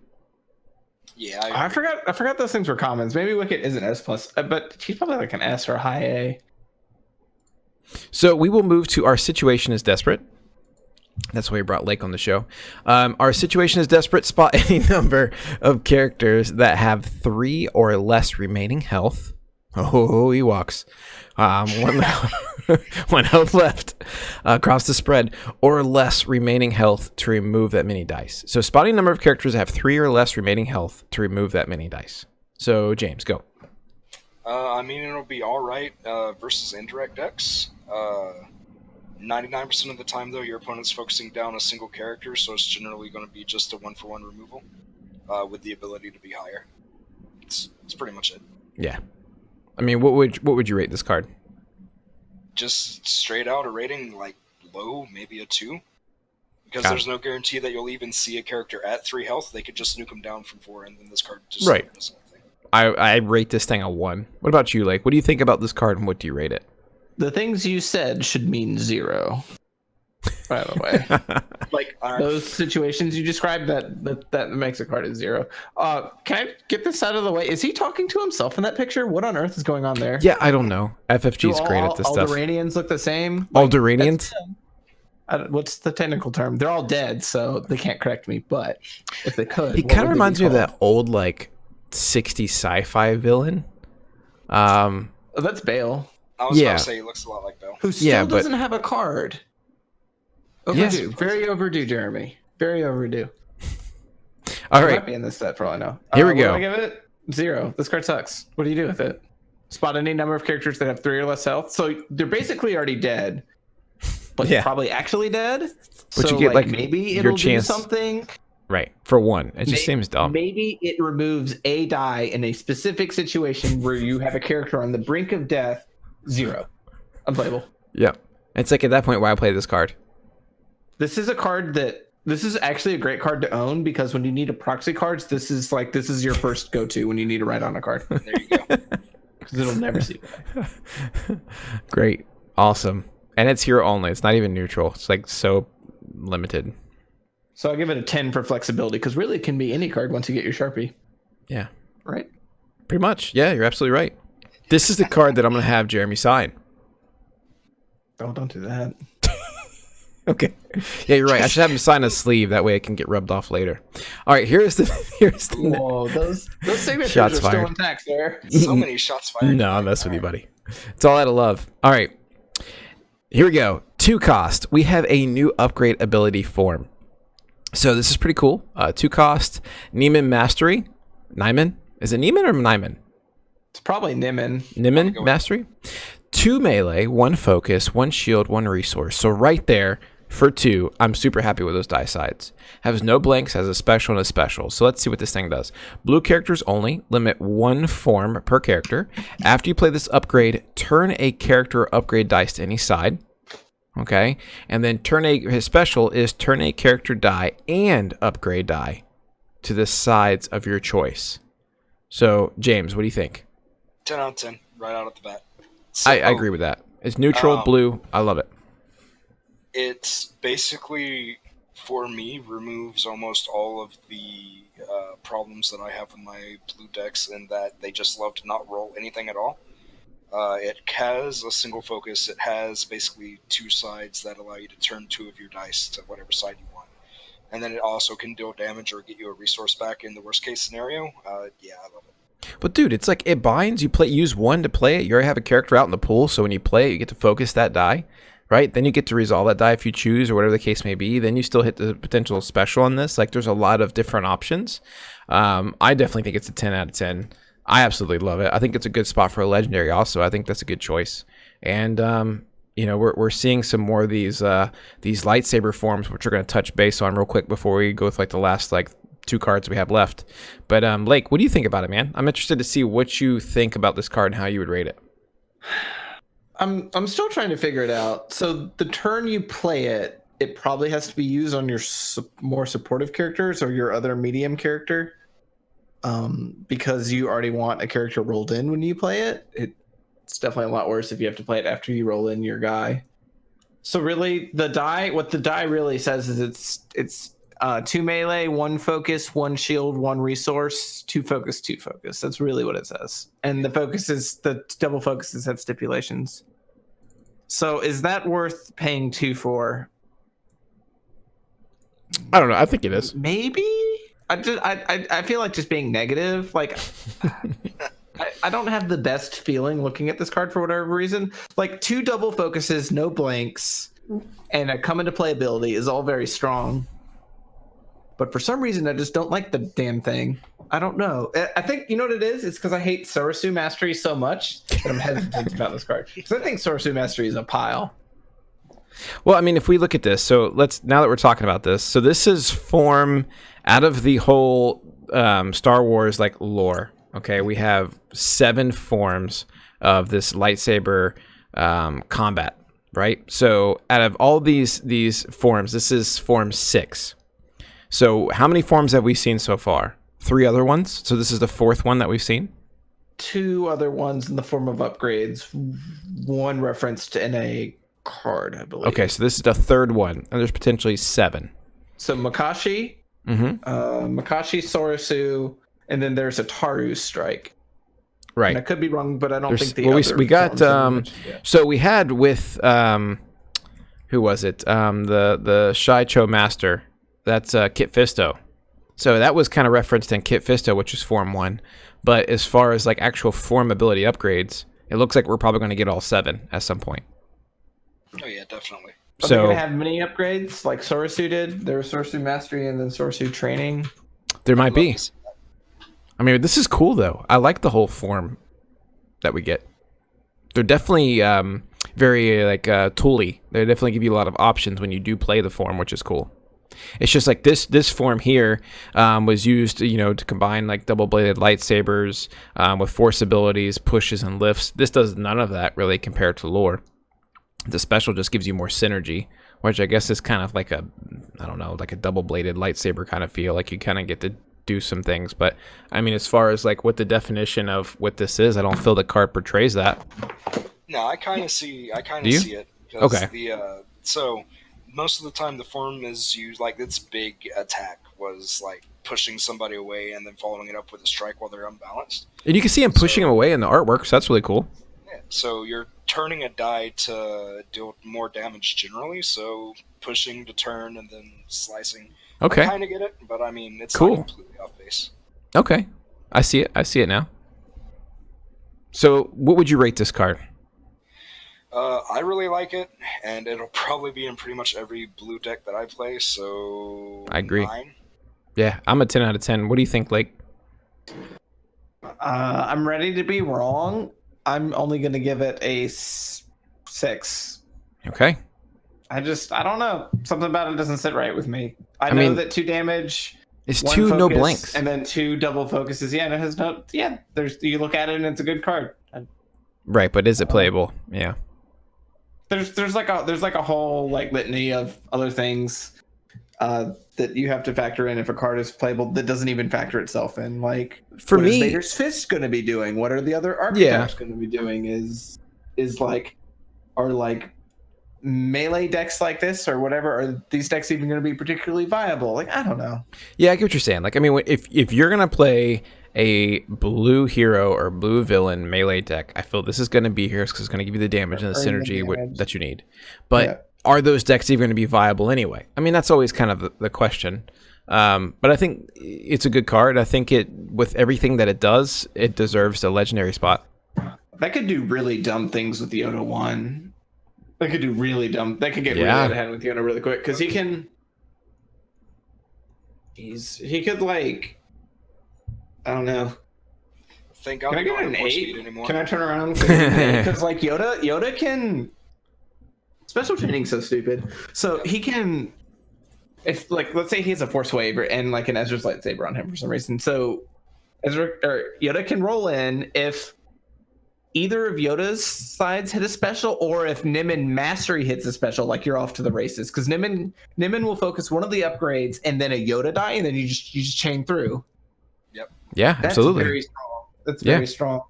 Yeah, I forgot those things were commons. Maybe Wicket is an S+, but he's probably like an S or a high A. So we will move to Our Situation is Desperate. That's why we brought Lake on the show. Our Situation is Desperate. Spot any number of characters that have 3 or less remaining health. Oh, Ewoks. One health left across the spread, or less remaining health to remove that many dice. So spotting number of characters that have 3 or less remaining health to remove that many dice. So James, go. I mean, it'll be all right versus indirect decks. 99% of the time, though, your opponent's focusing down a single character, so it's generally going to be just a 1-for-1 removal with the ability to be higher. It's pretty much it. Yeah. I mean, what would you rate this card? Just straight out a rating like low, maybe a 2. Because there's no guarantee that you'll even see a character at 3 health. They could just nuke them down from 4, and then this card just does anything. I rate this thing a 1. What about you, Lake? What do you think about this card, and what do you rate it? The things you said should mean 0. By the way, like those situations you described, that makes a card a 0. Can I get this out of the way? Is he talking to himself in that picture? What on earth is going on there? Yeah, I don't know. FFG is great at this stuff. Alderaanians look the same. Alderaanians? What's the technical term? They're all dead, so they can't correct me. But if they could, he kind of reminds me of that old like 60s sci-fi villain. That's Bale. I was about to say he looks a lot like Bale. Who still doesn't have a card. Overdue. Yes. Very overdue, Jeremy. Very overdue. All right. Might be in this set for all I know. Here we go. What do I give it? 0. This card sucks. What do you do with it? Spot any number of characters that have 3 or less health. So they're basically already dead. But probably actually dead. But so you get like maybe it'll do something. Right. For 1. It just seems dumb. Maybe it removes a die in a specific situation where you have a character on the brink of death. 0. Unplayable. Yeah. It's like at that point why I play this card. This is a card that This is actually a great card to own because when you need a proxy cards, this is your first go-to when you need to write on a card. There you go. Because it'll never see play. Great. Awesome. And it's hero only. It's not even neutral. It's like so limited. So I'll give it a 10 for flexibility because really it can be any card once you get your Sharpie. Yeah. Right? Pretty much. Yeah, you're absolutely right. This is the card that I'm going to have Jeremy sign. Oh, don't do that. Okay. Yeah, you're right. I should have him sign a sleeve. That way it can get rubbed off later. All right, here's the Whoa, those signatures Shots are fired. still intact there. So many shots fired. No, I'm messing with you, buddy. It's all out of love. All right. Here we go. 2 cost. We have a new upgrade ability form. So this is pretty cool. 2 cost. Neiman Mastery. Neiman? Is it Neiman or Neiman? It's probably Nimin. Neiman Mastery. 2 melee, 1 focus, 1 shield, 1 resource. So right there for 2, I'm super happy with those die sides. Has no blanks, has a special and a special. So let's see what this thing does. Blue characters only, limit 1 form per character. After you play this upgrade, turn a character upgrade dice to any side. Okay, and then his special is turn a character die and upgrade die to the sides of your choice. So James, what do you think? 10 out of 10, right out of the bat. So, I agree with that. It's neutral, blue. I love it. It's basically, for me, removes almost all of the problems that I have with my blue decks in that they just love to not roll anything at all. It has a single focus. It has basically 2 sides that allow you to turn 2 of your dice to whatever side you want. And then it also can deal damage or get you a resource back in the worst case scenario. Yeah, I love it. But dude, it's like it binds. You use 1 to play it. You already have a character out in the pool, so when you play it, you get to focus that die, right? Then you get to resolve that die if you choose, or whatever the case may be. Then you still hit the potential special on this. Like, there's a lot of different options. I definitely think it's a 10 out of 10. I absolutely love it. I think it's a good spot for a legendary. Also, I think that's a good choice. And you know, we're seeing some more of these lightsaber forms, which we're going to touch base on real quick before we go with like the last 2 cards we have left. But Lake, what do you think about it, man? I'm interested to see what you think about this card and how you would rate it. I'm still trying to figure it out. So the turn you play it, it probably has to be used on your more supportive characters or your other medium character, because you already want a character rolled in when you play it. It's definitely a lot worse if you have to play it after you roll in your guy. So really, what the die really says is it's 2 melee, 1 focus, 1 shield, 1 resource, 2 focus, 2 focus. That's really what it says. And the double focuses have stipulations. So is that worth paying 2 for? I don't know. I think it is. Maybe. I feel like just being negative. Like, I don't have the best feeling looking at this card for whatever reason. Like 2 double focuses, no blanks, and a come into play ability is all very strong. But for some reason, I just don't like the damn thing. I don't know. I think, you know what it is? It's because I hate Sorosu Mastery so much that I'm hesitant about this card. Because I think Sorosu Mastery is a pile. Well, I mean, if we look at this, so now that we're talking about this, so this is form out of the whole Star Wars lore. Okay, we have 7 forms of this lightsaber combat, right? So out of all these forms, this is form 6. So how many forms have we seen so far? 3 other ones. So this is the 4th one that we've seen. 2 other ones in the form of upgrades. 1 referenced in a card, I believe. Okay, so this is the 3rd one, and there's potentially 7. So Makashi, Sorosu, and then there's a Taru strike. Right. And I could be wrong, but I don't think the well, other we got forms so we had with who was it? The Shaicho Master. That's Kit Fisto. So that was kind of referenced in Kit Fisto, which is Form 1. But as far as actual form ability upgrades, it looks like we're probably going to get all 7 at some point. Oh yeah, definitely. Are they going to have mini upgrades like Sorosu did? There was Sorosu Mastery and then Sorosu Training. There might be. I mean, this is cool, though. I like the whole form that we get. They're definitely very tooly. They definitely give you a lot of options when you do play the form, which is cool. It's just like this form here was used, to combine double-bladed lightsabers with force abilities, pushes, and lifts. This does none of that really compared to lore. The special just gives you more synergy which I guess is kind of like a, I don't know, like a double-bladed lightsaber kind of feel. Like you kind of get to do some things. But I mean, as far as like what the definition of what this is, I don't feel the card portrays that. No, I kind of see you? see it. 'Cause Okay. So most of the time the form is used, like its big attack was like pushing somebody away and then following it up with a strike while they're unbalanced. And you can see him pushing him away in the artwork, so that's really cool. Yeah, so you're turning a die to deal more damage generally, so pushing to turn and then slicing. Okay. I kind of get it, but I mean, it's Cool. not completely off base. Okay. I see it. I see it now. So what would you rate this card? I really like it, and it'll probably be in pretty much every blue deck that I play, so I agree. 9. Yeah, I'm a 10 out of 10. What do you think, Blake? I'm ready to be wrong. I'm only going to give it a 6. Okay. I don't know. Something about it doesn't sit right with me. I know mean, that 2 damage. It's 1 2 no focus, blanks. and then 2 double focuses. Yeah, and it has no. Yeah, you look at it and it's a good card. Right, but is it playable? Yeah. There's like a whole like litany of other things that you have to factor in if a card is playable that doesn't even factor itself in. Like, For what me, is Vader's Fist going to be doing? What are the other archetypes going to be doing? Is like, are like melee decks like this or whatever, are these decks even going to be particularly viable? Like, I don't know. Yeah, I get what you're saying. Like, I mean, if you're gonna play a blue hero or blue villain melee deck, I feel this is gonna be here because it's gonna give you the damage and the synergy that you need. But are those decks even gonna be viable anyway? I mean, that's always kind of the question. But I think it's a good card. I think it, with everything that it does, it deserves a legendary spot. That could do really dumb things with the Yoda 1. That could do really dumb. That could get really out of hand with Yoda really quick because he can. He could like. I don't know. Thank God Can I we don't get have an more 8? speed anymore. Can I turn around? Because like Yoda can. Special training's so stupid. So he can. If like let's say he has a Force Wave and like an Ezra's lightsaber on him for some reason, so Ezra or Yoda can roll in if either of Yoda's sides hit a special, or if Nimin Mastery hits a special, like you're off to the races. Because Nimin will focus one of the upgrades and then a Yoda die, and then you just chain through. Yep. Yeah, That's absolutely. very strong. That's very strong.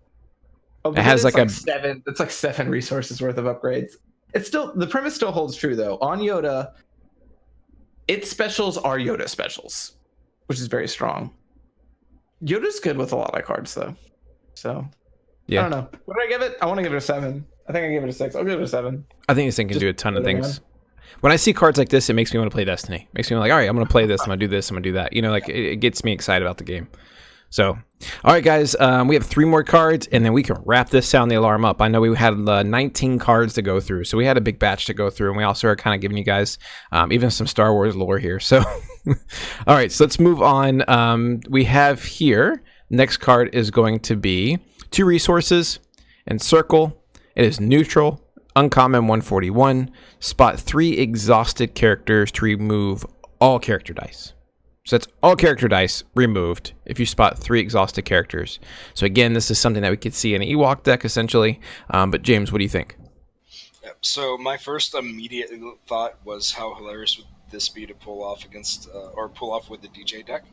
Oh, it has like a 7. It's like 7 resources worth of upgrades. It's still, the premise still holds true though. On Yoda, its specials are Yoda specials, which is very strong. Yoda's good with a lot of cards though. So I don't know. What did I give it? I want to give it a 7. I think I gave it a 6. I'll give it a 7. I think this thing can do a ton of things. When I see cards like this, it makes me want to play Destiny. It makes me like, all right, I'm going to play this. I'm going to do this. I'm going to do that. You know, like it gets me excited about the game. So, all right, guys, we have 3 more cards, and then we can wrap this Sound the Alarm up. I know we had 19 cards to go through, so we had a big batch to go through, and we also are kind of giving you guys even some Star Wars lore here. So, all right, so let's move on. We have here, next card is going to be 2 resources, Encircle. It is neutral, uncommon 141, spot 3 exhausted characters to remove all character dice. So that's all character dice removed if you spot 3 exhausted characters. So again, this is something that we could see in an Ewok deck essentially. But James, what do you think? So my first immediate thought was how hilarious would this be to pull off against or pull off with the DJ deck.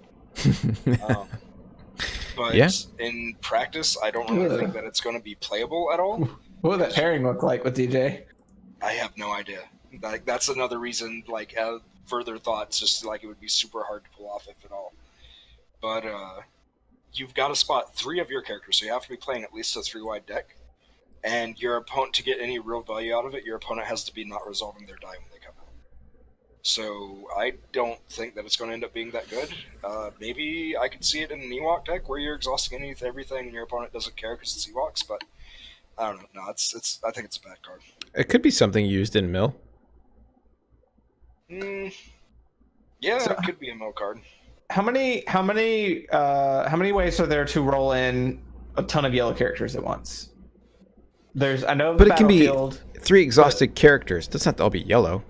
But in practice, I don't really think that it's going to be playable at all. What would that pairing look like with DJ? I have no idea. Like that's another reason. Like further thoughts, just like it would be super hard to pull off if at all. But you've got to spot 3 of your characters, so you have to be playing at least a 3-wide deck. And your opponent, to get any real value out of it, your opponent has to be not resolving their die when they come out. So I don't think that it's going to end up being that good. Maybe I could see it in an Ewok deck where you're exhausting everything and your opponent doesn't care because it's Ewoks, but I don't know. No, it's. I think it's a bad card. It could be something used in mill. Yeah, so, it could be a mill card. How many ways are there to roll in a ton of yellow characters at once? I know, but it can be 3 exhausted characters. It doesn't have to all be yellow.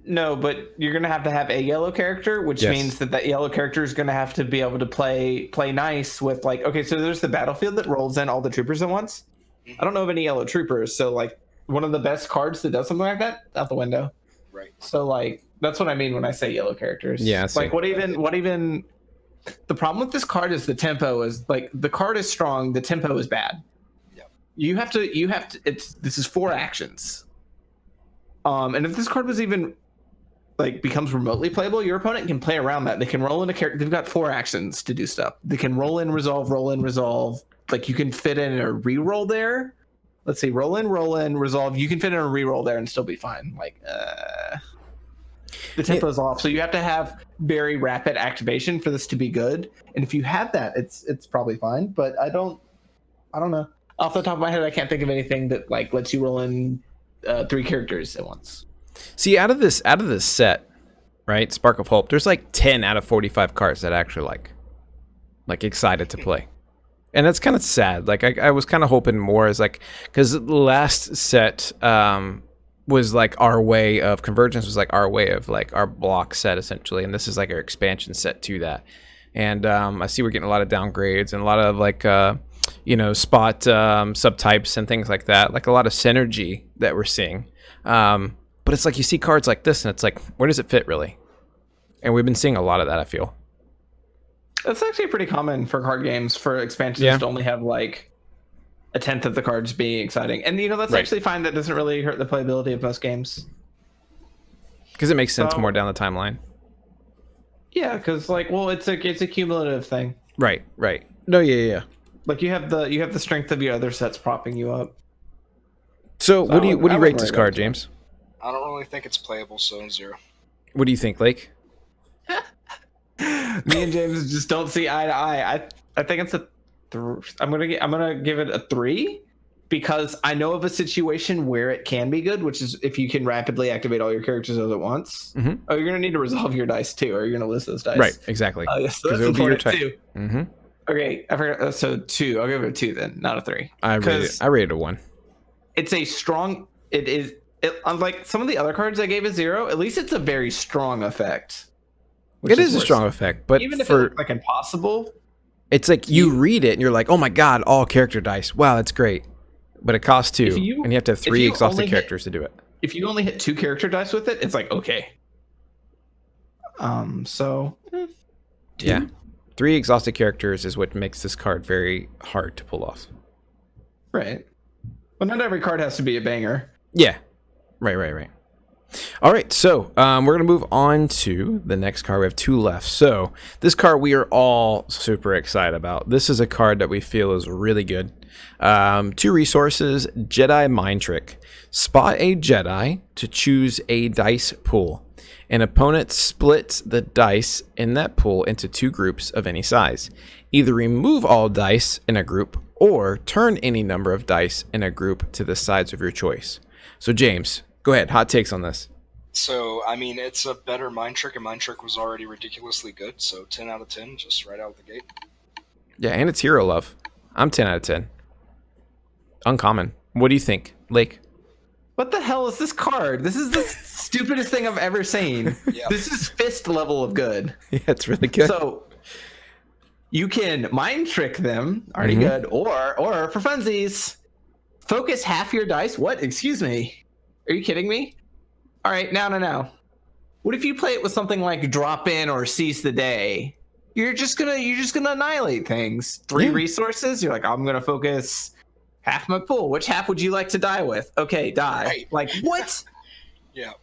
No, but you're gonna have to have a yellow character, which means that yellow character is gonna have to be able to play nice with like. Okay, so there's the battlefield that rolls in all the troopers at once. I don't know of any yellow troopers, so like one of the best cards that does something like that out the window. Right. So like that's what I mean when I say yellow characters. Yeah, I see. Like what even the problem with this card is the tempo is like the card is strong, the tempo is bad. Yep. You have to this is 4 actions. And if this card was even like becomes remotely playable, your opponent can play around that. They can roll in a character. They've got 4 actions to do stuff. They can roll in, resolve. Like you can fit in a reroll there. Let's see, roll in, resolve. You can fit in a reroll there and still be fine. Like, the tempo's off, so you have to have very rapid activation for this to be good. And if you have that, it's probably fine. But I don't know. Off the top of my head, I can't think of anything that like lets you roll in 3 characters at once. See, out of this set, right, Spark of Hope, there's like 10 out of 45 cards that I actually like excited to play. And that's kind of sad. Like I was kind of hoping more as like, because the last set was like our way of Convergence was like our way of like our block set essentially, and this is like our expansion set to that. And I see we're getting a lot of downgrades and a lot of like spot subtypes and things like that, like a lot of synergy that we're seeing. But it's like you see cards like this and it's like, where does it fit really? And we've been seeing a lot of that, I feel. That's actually pretty common for card games, for expansions to only have like a tenth of the cards being exciting. And that's actually fine. That doesn't really hurt the playability of most games. Because it makes sense more down the timeline. Yeah, because like, well, it's a cumulative thing. Right. No, yeah. Like you have the strength of your other sets propping you up. So what do you rate this card, James? I don't really think it's playable, so 0. What do you think, Lake? Me and James just don't see eye to eye. I think it's I'm gonna give it a 3 because I know of a situation where it can be good, which is if you can rapidly activate all your characters all at once. Mm-hmm. Oh, you're gonna need to resolve your dice too, or you're gonna lose those dice. Right, exactly. So that's important too. Mm-hmm. Okay, I forgot. So 2. I'll give it a 2 then, not a 3. I rated a 1. It's a strong. It unlike some of the other cards I gave a 0. At least it's a very strong effect. It is a strong effect, but even if it looks like impossible, it's like you read it and you're like, oh my god, all character dice. Wow, that's great. But it costs 2, and you have to have 3 exhausted characters to do it. If you only hit 2 character dice with it, it's like okay. So 2. Yeah, 3 exhausted characters is what makes this card very hard to pull off. Right. Well, not every card has to be a banger. Yeah. Right. All right, so we're going to move on to the next card. We have 2 left. So this card we are all super excited about. This is a card that we feel is really good. 2 resources, Jedi Mind Trick. Spot a Jedi to choose a dice pool. An opponent splits the dice in that pool into 2 groups of any size. Either remove all dice in a group or turn any number of dice in a group to the sides of your choice. So James, go ahead. Hot takes on this. So, I mean, it's a better Mind Trick, and Mind Trick was already ridiculously good, so 10 out of 10, just right out of the gate. Yeah, and it's Hero Love. I'm 10 out of 10. Uncommon. What do you think, Lake? What the hell is this card? This is the stupidest thing I've ever seen. Yeah. This is fist level of good. Yeah, it's really good. So, you can Mind Trick them, already good, or for funsies, focus half your dice. What? Excuse me. Are you kidding me? All right, now. What if you play it with something like Drop In or Seize the Day? You're just gonna annihilate things. 3 resources. You're like, I'm gonna focus half my pool. Which half would you like to die with? Okay, die. Right. Like what? Yeah.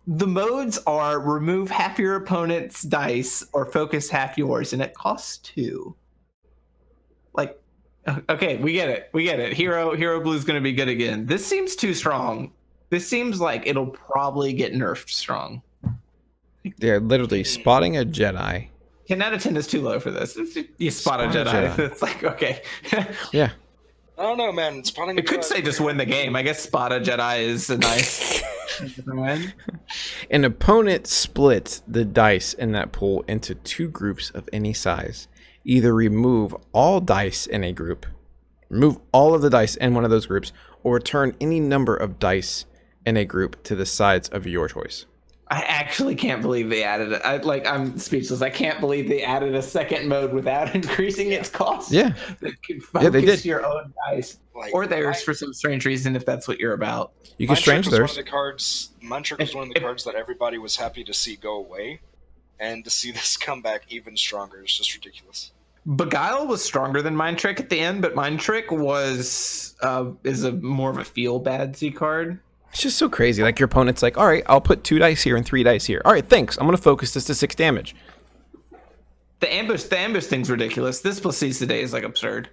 The modes are remove half your opponent's dice or focus half yours, and it costs 2. Like, okay, we get it. Hero Blue's gonna be good again. This seems too strong. This seems like it'll probably get nerfed strong. They're literally spotting a Jedi. 10 out of 10 is too low for this. You spot a Jedi. It's like, okay. Yeah. I don't know, man. Spotting it could say just win the game. I guess spot a Jedi is a nice win. An opponent splits the dice in that pool into 2 groups of any size. Either remove all dice in a group, remove all of the dice in one of those groups, or turn any number of dice in a group to the sides of your choice. I actually can't believe they added it. I'm speechless. I can't believe they added a second mode without increasing its cost. Yeah. That can Yeah, they focus did. your own dice. Like, Or theirs for some strange reason, if that's what you're about. You can Mind Trick strange was one theirs. of the cards. Mind Trick was one of the cards that everybody was happy to see go away, and to see this come back even stronger is just ridiculous. Beguile was stronger than Mind Trick at the end, but Mind Trick is a more of a feel bad Z card. It's just so crazy. Like your opponent's like, all right, I'll put 2 dice here and 3 dice here. All right, thanks. I'm gonna focus this to 6 damage. The ambush thing's ridiculous. This plus seize the day is like absurd.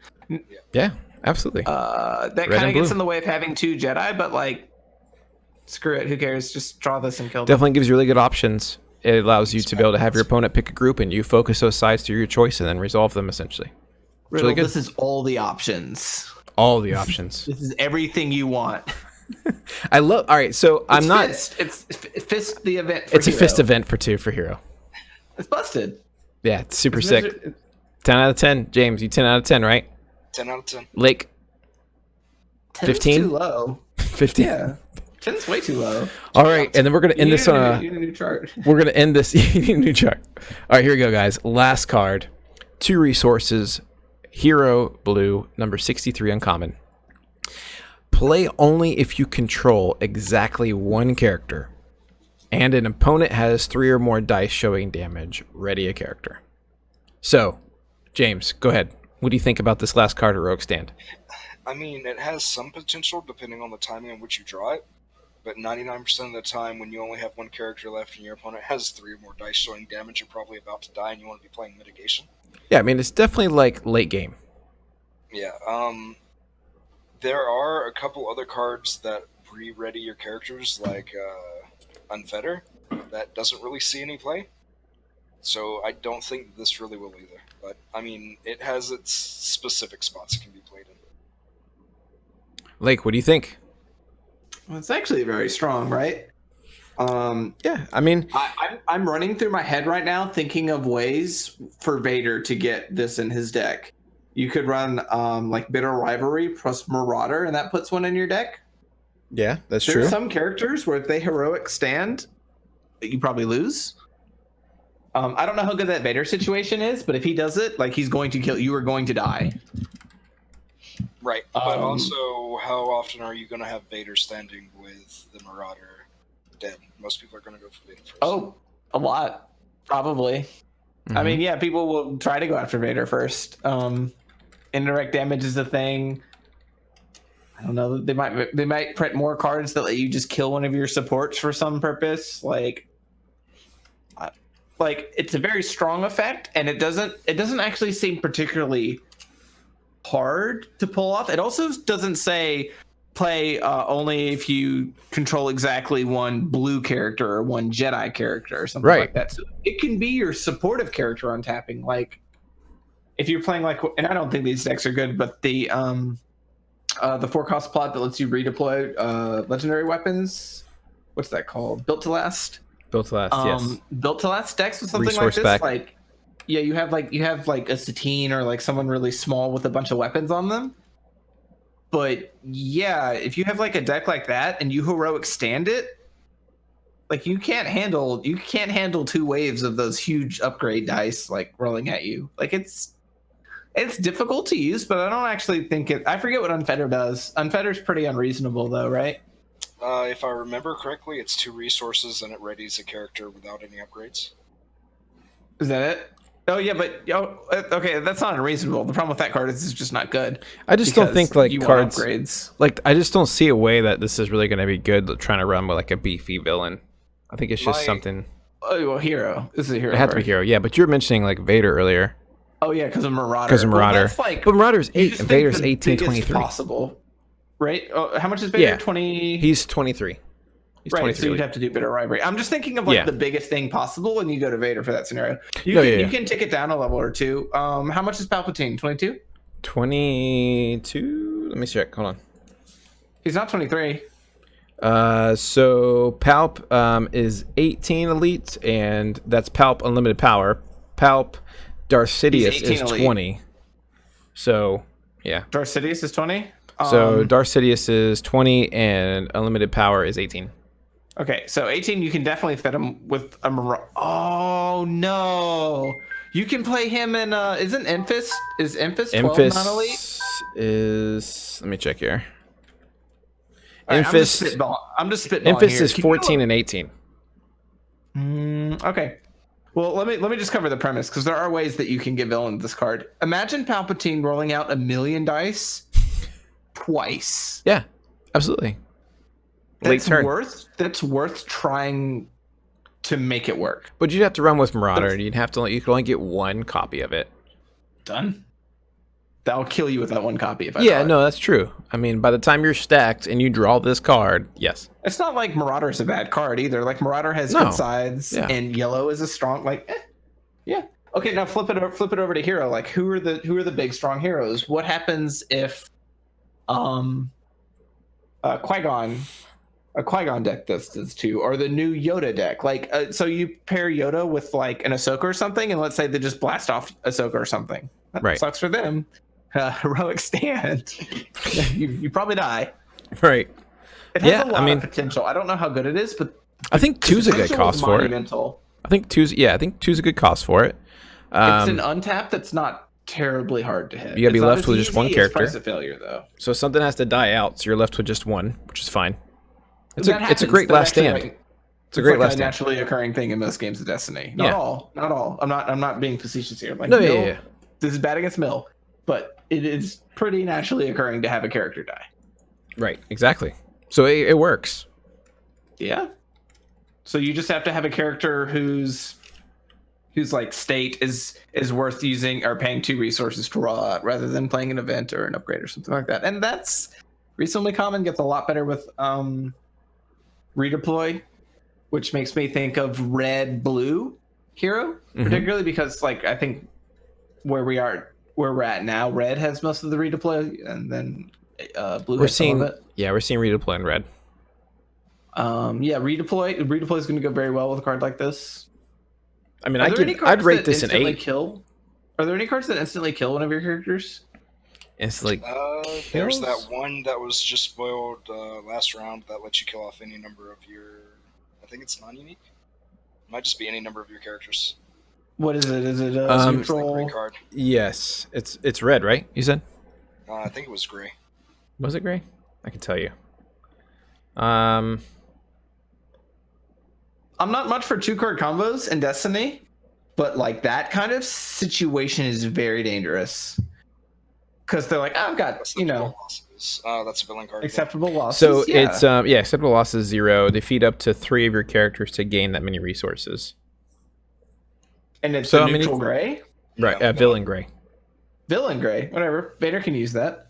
Yeah, absolutely. That Red kind and of gets blue. in the way of having 2 Jedi, but like, screw it. Who cares? Just draw this and kill them. Definitely gives you really good options. It allows you to be able to have your opponent pick a group and you focus those sides to your choice and then resolve them essentially. Riddle, really good. this is all the options. All the options. This is everything you want. I love. All right, so I'm not. Fist. It's Fist the event. For It's a Hero. fist event for Hero. It's busted. Yeah, it's super It's sick. measured- 10 out of 10. James, you 10 out of 10, right? 10 out of 10. Lake, 10's 15? too low. 15. Yeah, 10's way too low. All right, and then we're gonna end this on You need a new chart. We're gonna end this. You need a new chart. All right, here we go, guys. Last card. 2 resources. Hero blue, number 63 uncommon. Play only if you control exactly 1 character, and an opponent has 3 or more dice showing damage. Ready a character. So, James, go ahead. What do you think about this last card, Heroic Stand? I mean, it has some potential depending on the timing in which you draw it, but 99% of the time, when you only have 1 character left and your opponent has 3 or more dice showing damage, you're probably about to die and you want to be playing mitigation. Yeah, I mean, it's definitely like late game. Yeah, there are a couple other cards that re-ready your characters, like Unfetter, that doesn't really see any play. So I don't think this really will either. But, I mean, it has its specific spots it can be played in. Lake, what do you think? Well, it's actually very strong, right? Yeah, I mean, I'm running through my head right now thinking of ways for Vader to get this in his deck. You could run like Bitter Rivalry plus Marauder, and that puts 1 in your deck. yeah, that's There's some characters where if they heroic stand, you probably lose. I don't know how good that Vader situation is, but if he does it, like he's going to kill you, are going to die. Right, but also, how often are you going to have Vader standing with the Marauder dead? Most people are going to go for Vader first. Oh, a lot, probably. I mean, yeah, people will try to go after Vader first. Indirect damage is a thing. I don't know. They might print more cards that let you just kill one of your supports for some purpose. Like it's a very strong effect, and it doesn't actually seem particularly hard to pull off. It also doesn't say play only if you control exactly 1 blue character or 1 Jedi character or something like that. So it can be your supportive character untapping. Like if you're playing like, and I don't think these decks are good, but the 4-cost plot that lets you redeploy legendary weapons. What's that called? Built to Last. Built to Last, yes. Built to Last decks with something Resource like this, back. like you have like a Satine or like someone really small with a bunch of weapons on them. But yeah, if you have like a deck like that and you heroic stand it, like you can't handle 2 waves of those huge upgrade dice like rolling at you. Like it's difficult to use, but I don't actually think it. I forget what Unfetter does. Unfetter's pretty unreasonable though, right? If I remember correctly, it's 2 resources and it readies a character without any upgrades. Is that it? Oh yeah, but okay, that's not unreasonable. The problem with that card is it's just not good. I just don't because think like you want cards upgrades. like I just don't see a way that this is really going to be good trying to run with like a beefy villain. I think it's just something. Oh well, hero. This is a hero. It had to be hero, yeah. But you were mentioning like Vader earlier. Oh yeah, because of Marauder. Because of Marauder. Well, that's like, but Marauder's you 8 just and think Vader's the 18, biggest 23. possible, right? How much is Vader? Yeah. 20. He's 23. He's Right, 23. so you'd have to do Bitter Rivalry. I'm just thinking of like Yeah. the biggest thing possible when you go to Vader for that scenario. You can take it down a level or 2. How much is Palpatine? 22? 22? Let me check. Hold on. He's not 23. So Palp is 18 elite, and that's Palp unlimited power. Palp Darth Sidious He's 18 is elite. 20. So yeah. Darth Sidious is 20. So Darth Sidious is 20, and unlimited power is 18. Okay, so 18, you can definitely fit him with a Marauder. Oh no, you can play him in. Isn't Enfys? Is Enfys 12 non-elite? Enfys is. Let me check here. All right, Enfys. I'm just spitballing Enfys here. is 14 and 18. Okay. Well, let me just cover the premise, because there are ways that you can get villain this card. Imagine Palpatine rolling out 1,000,000 dice twice. Yeah, absolutely. Late turn. That's worth trying to make it work. But you'd have to run with Marauder, and you could only get one copy of it. Done. That'll kill you with that one copy. If I Yeah, no, that's true. I mean, by the time you're stacked and you draw this card, yes. It's not like Marauder's a bad card either. Like, Marauder has good sides, and yellow is a strong, yeah. Okay, now flip it over to hero. Like, who are the big strong heroes? What happens if a Qui-Gon deck does this too, or the new Yoda deck? Like, so you pair Yoda with like an Ahsoka or something, and let's say they just blast off Ahsoka or something. That right. Sucks for them. Heroic stand. you probably die. Right. It has a lot of potential. I don't know how good it is, but I think 2's a good cost for it. I think 2's a good cost for it. It's an untap that's not terribly hard to hit. You gotta be left with just one character. Price of failure, though. So something has to die out, so you're left with just one, which is fine. It's a great last stand. It's a great last stand. Naturally occurring thing in most games of Destiny. Not all. I'm not being facetious here. Like, yeah. This is bad against Mill, but it is pretty naturally occurring to have a character die. Right. Exactly. So it works. Yeah. So you just have to have a character whose like state is worth using or paying 2 resources to draw out, rather than playing an event or an upgrade or something like that. And that's reasonably common. Gets a lot better with redeploy, which makes me think of red-blue hero, particularly because, like, I think where we're at now, red has most of the redeploy, and then blue has some of it. Yeah, we're seeing redeploy in red. Redeploy is going to go very well with a card like this. I mean, I'd rate this an 8. Are there any cards that instantly kill one of your characters? Instantly. There's that one that was just spoiled last round that lets you kill off any number of your. I think it's non-unique. It might just be any number of your characters. What is it? Is it a neutral card? Yes, it's red, right? You said. I think it was gray. Was it gray? I can tell you. I'm not much for 2-card combos in Destiny, but like that kind of situation is very dangerous. Because they're like, I've got, losses. That's a villain card. Acceptable losses. So it's acceptable losses 0. Defeat up to 3 of your characters to gain that many resources. And it's a neutral gray? Right, villain gray. Villain gray, whatever. Vader can use that.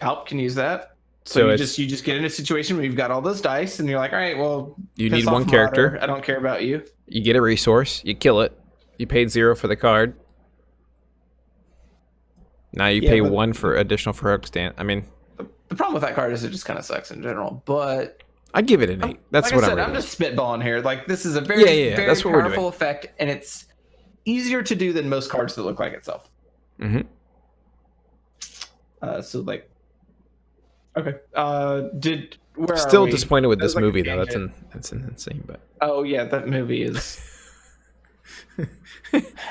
Palp can use that. So you just get in a situation where you've got all those dice, and you're like, all right, well, you need one character. I don't care about you. You get a resource, you kill it. You paid 0 for the card. Now you pay 1 for additional for hook stand. I mean, the problem with that card is it just kind of sucks in general. But I'd give it an 8. That's what I'm just spitballing here. Like, this is a very that's what powerful effect, and it's easier to do than most cards that look like itself. Mm-hmm. Okay. Still disappointed with this movie though. That's insane. But that movie is.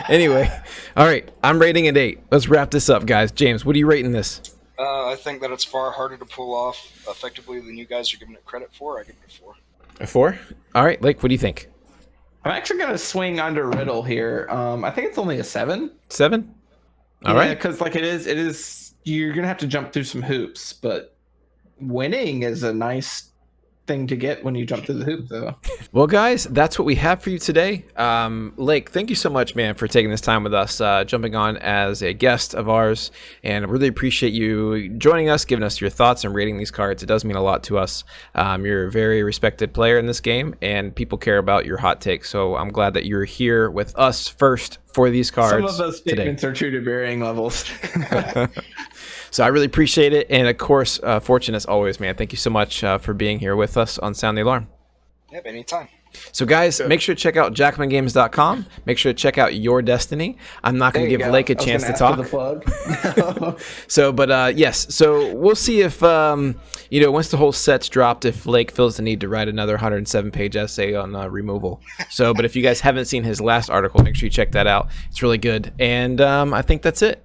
Anyway, all right. I'm rating it 8. Let's wrap this up, guys. James, what are you rating this? I think that it's far harder to pull off effectively than you guys are giving it credit for. I give it a 4. A 4? All right, Lake. What do you think? I'm actually gonna swing under Riddle here. I think it's only a 7. 7? All right. Because like it is. You're gonna have to jump through some hoops, but winning is a nice thing to get when you jump through the hoop, though. Well, guys, that's what we have for you today. Lake, thank you so much, man, for taking this time with us, jumping on as a guest of ours, and really appreciate you joining us, giving us your thoughts and rating these cards. It does mean a lot to us. You're a very respected player in this game, and people care about your hot takes, so I'm glad that you're here with us first for these cards. Some of those statements are true to varying levels. So I really appreciate it. And of course, Fortune, as always, man, thank you so much for being here with us on Sound the Alarm. Yep, anytime. So, guys, make sure to check out jackalmengames.com. Make sure to check out Your Destiny. I'm not going to give Lake a chance to talk. The plug. So, but yes. So we'll see if once the whole set's dropped, if Lake feels the need to write another 107-page essay on removal. So, but if you guys haven't seen his last article, make sure you check that out. It's really good. And I think that's it.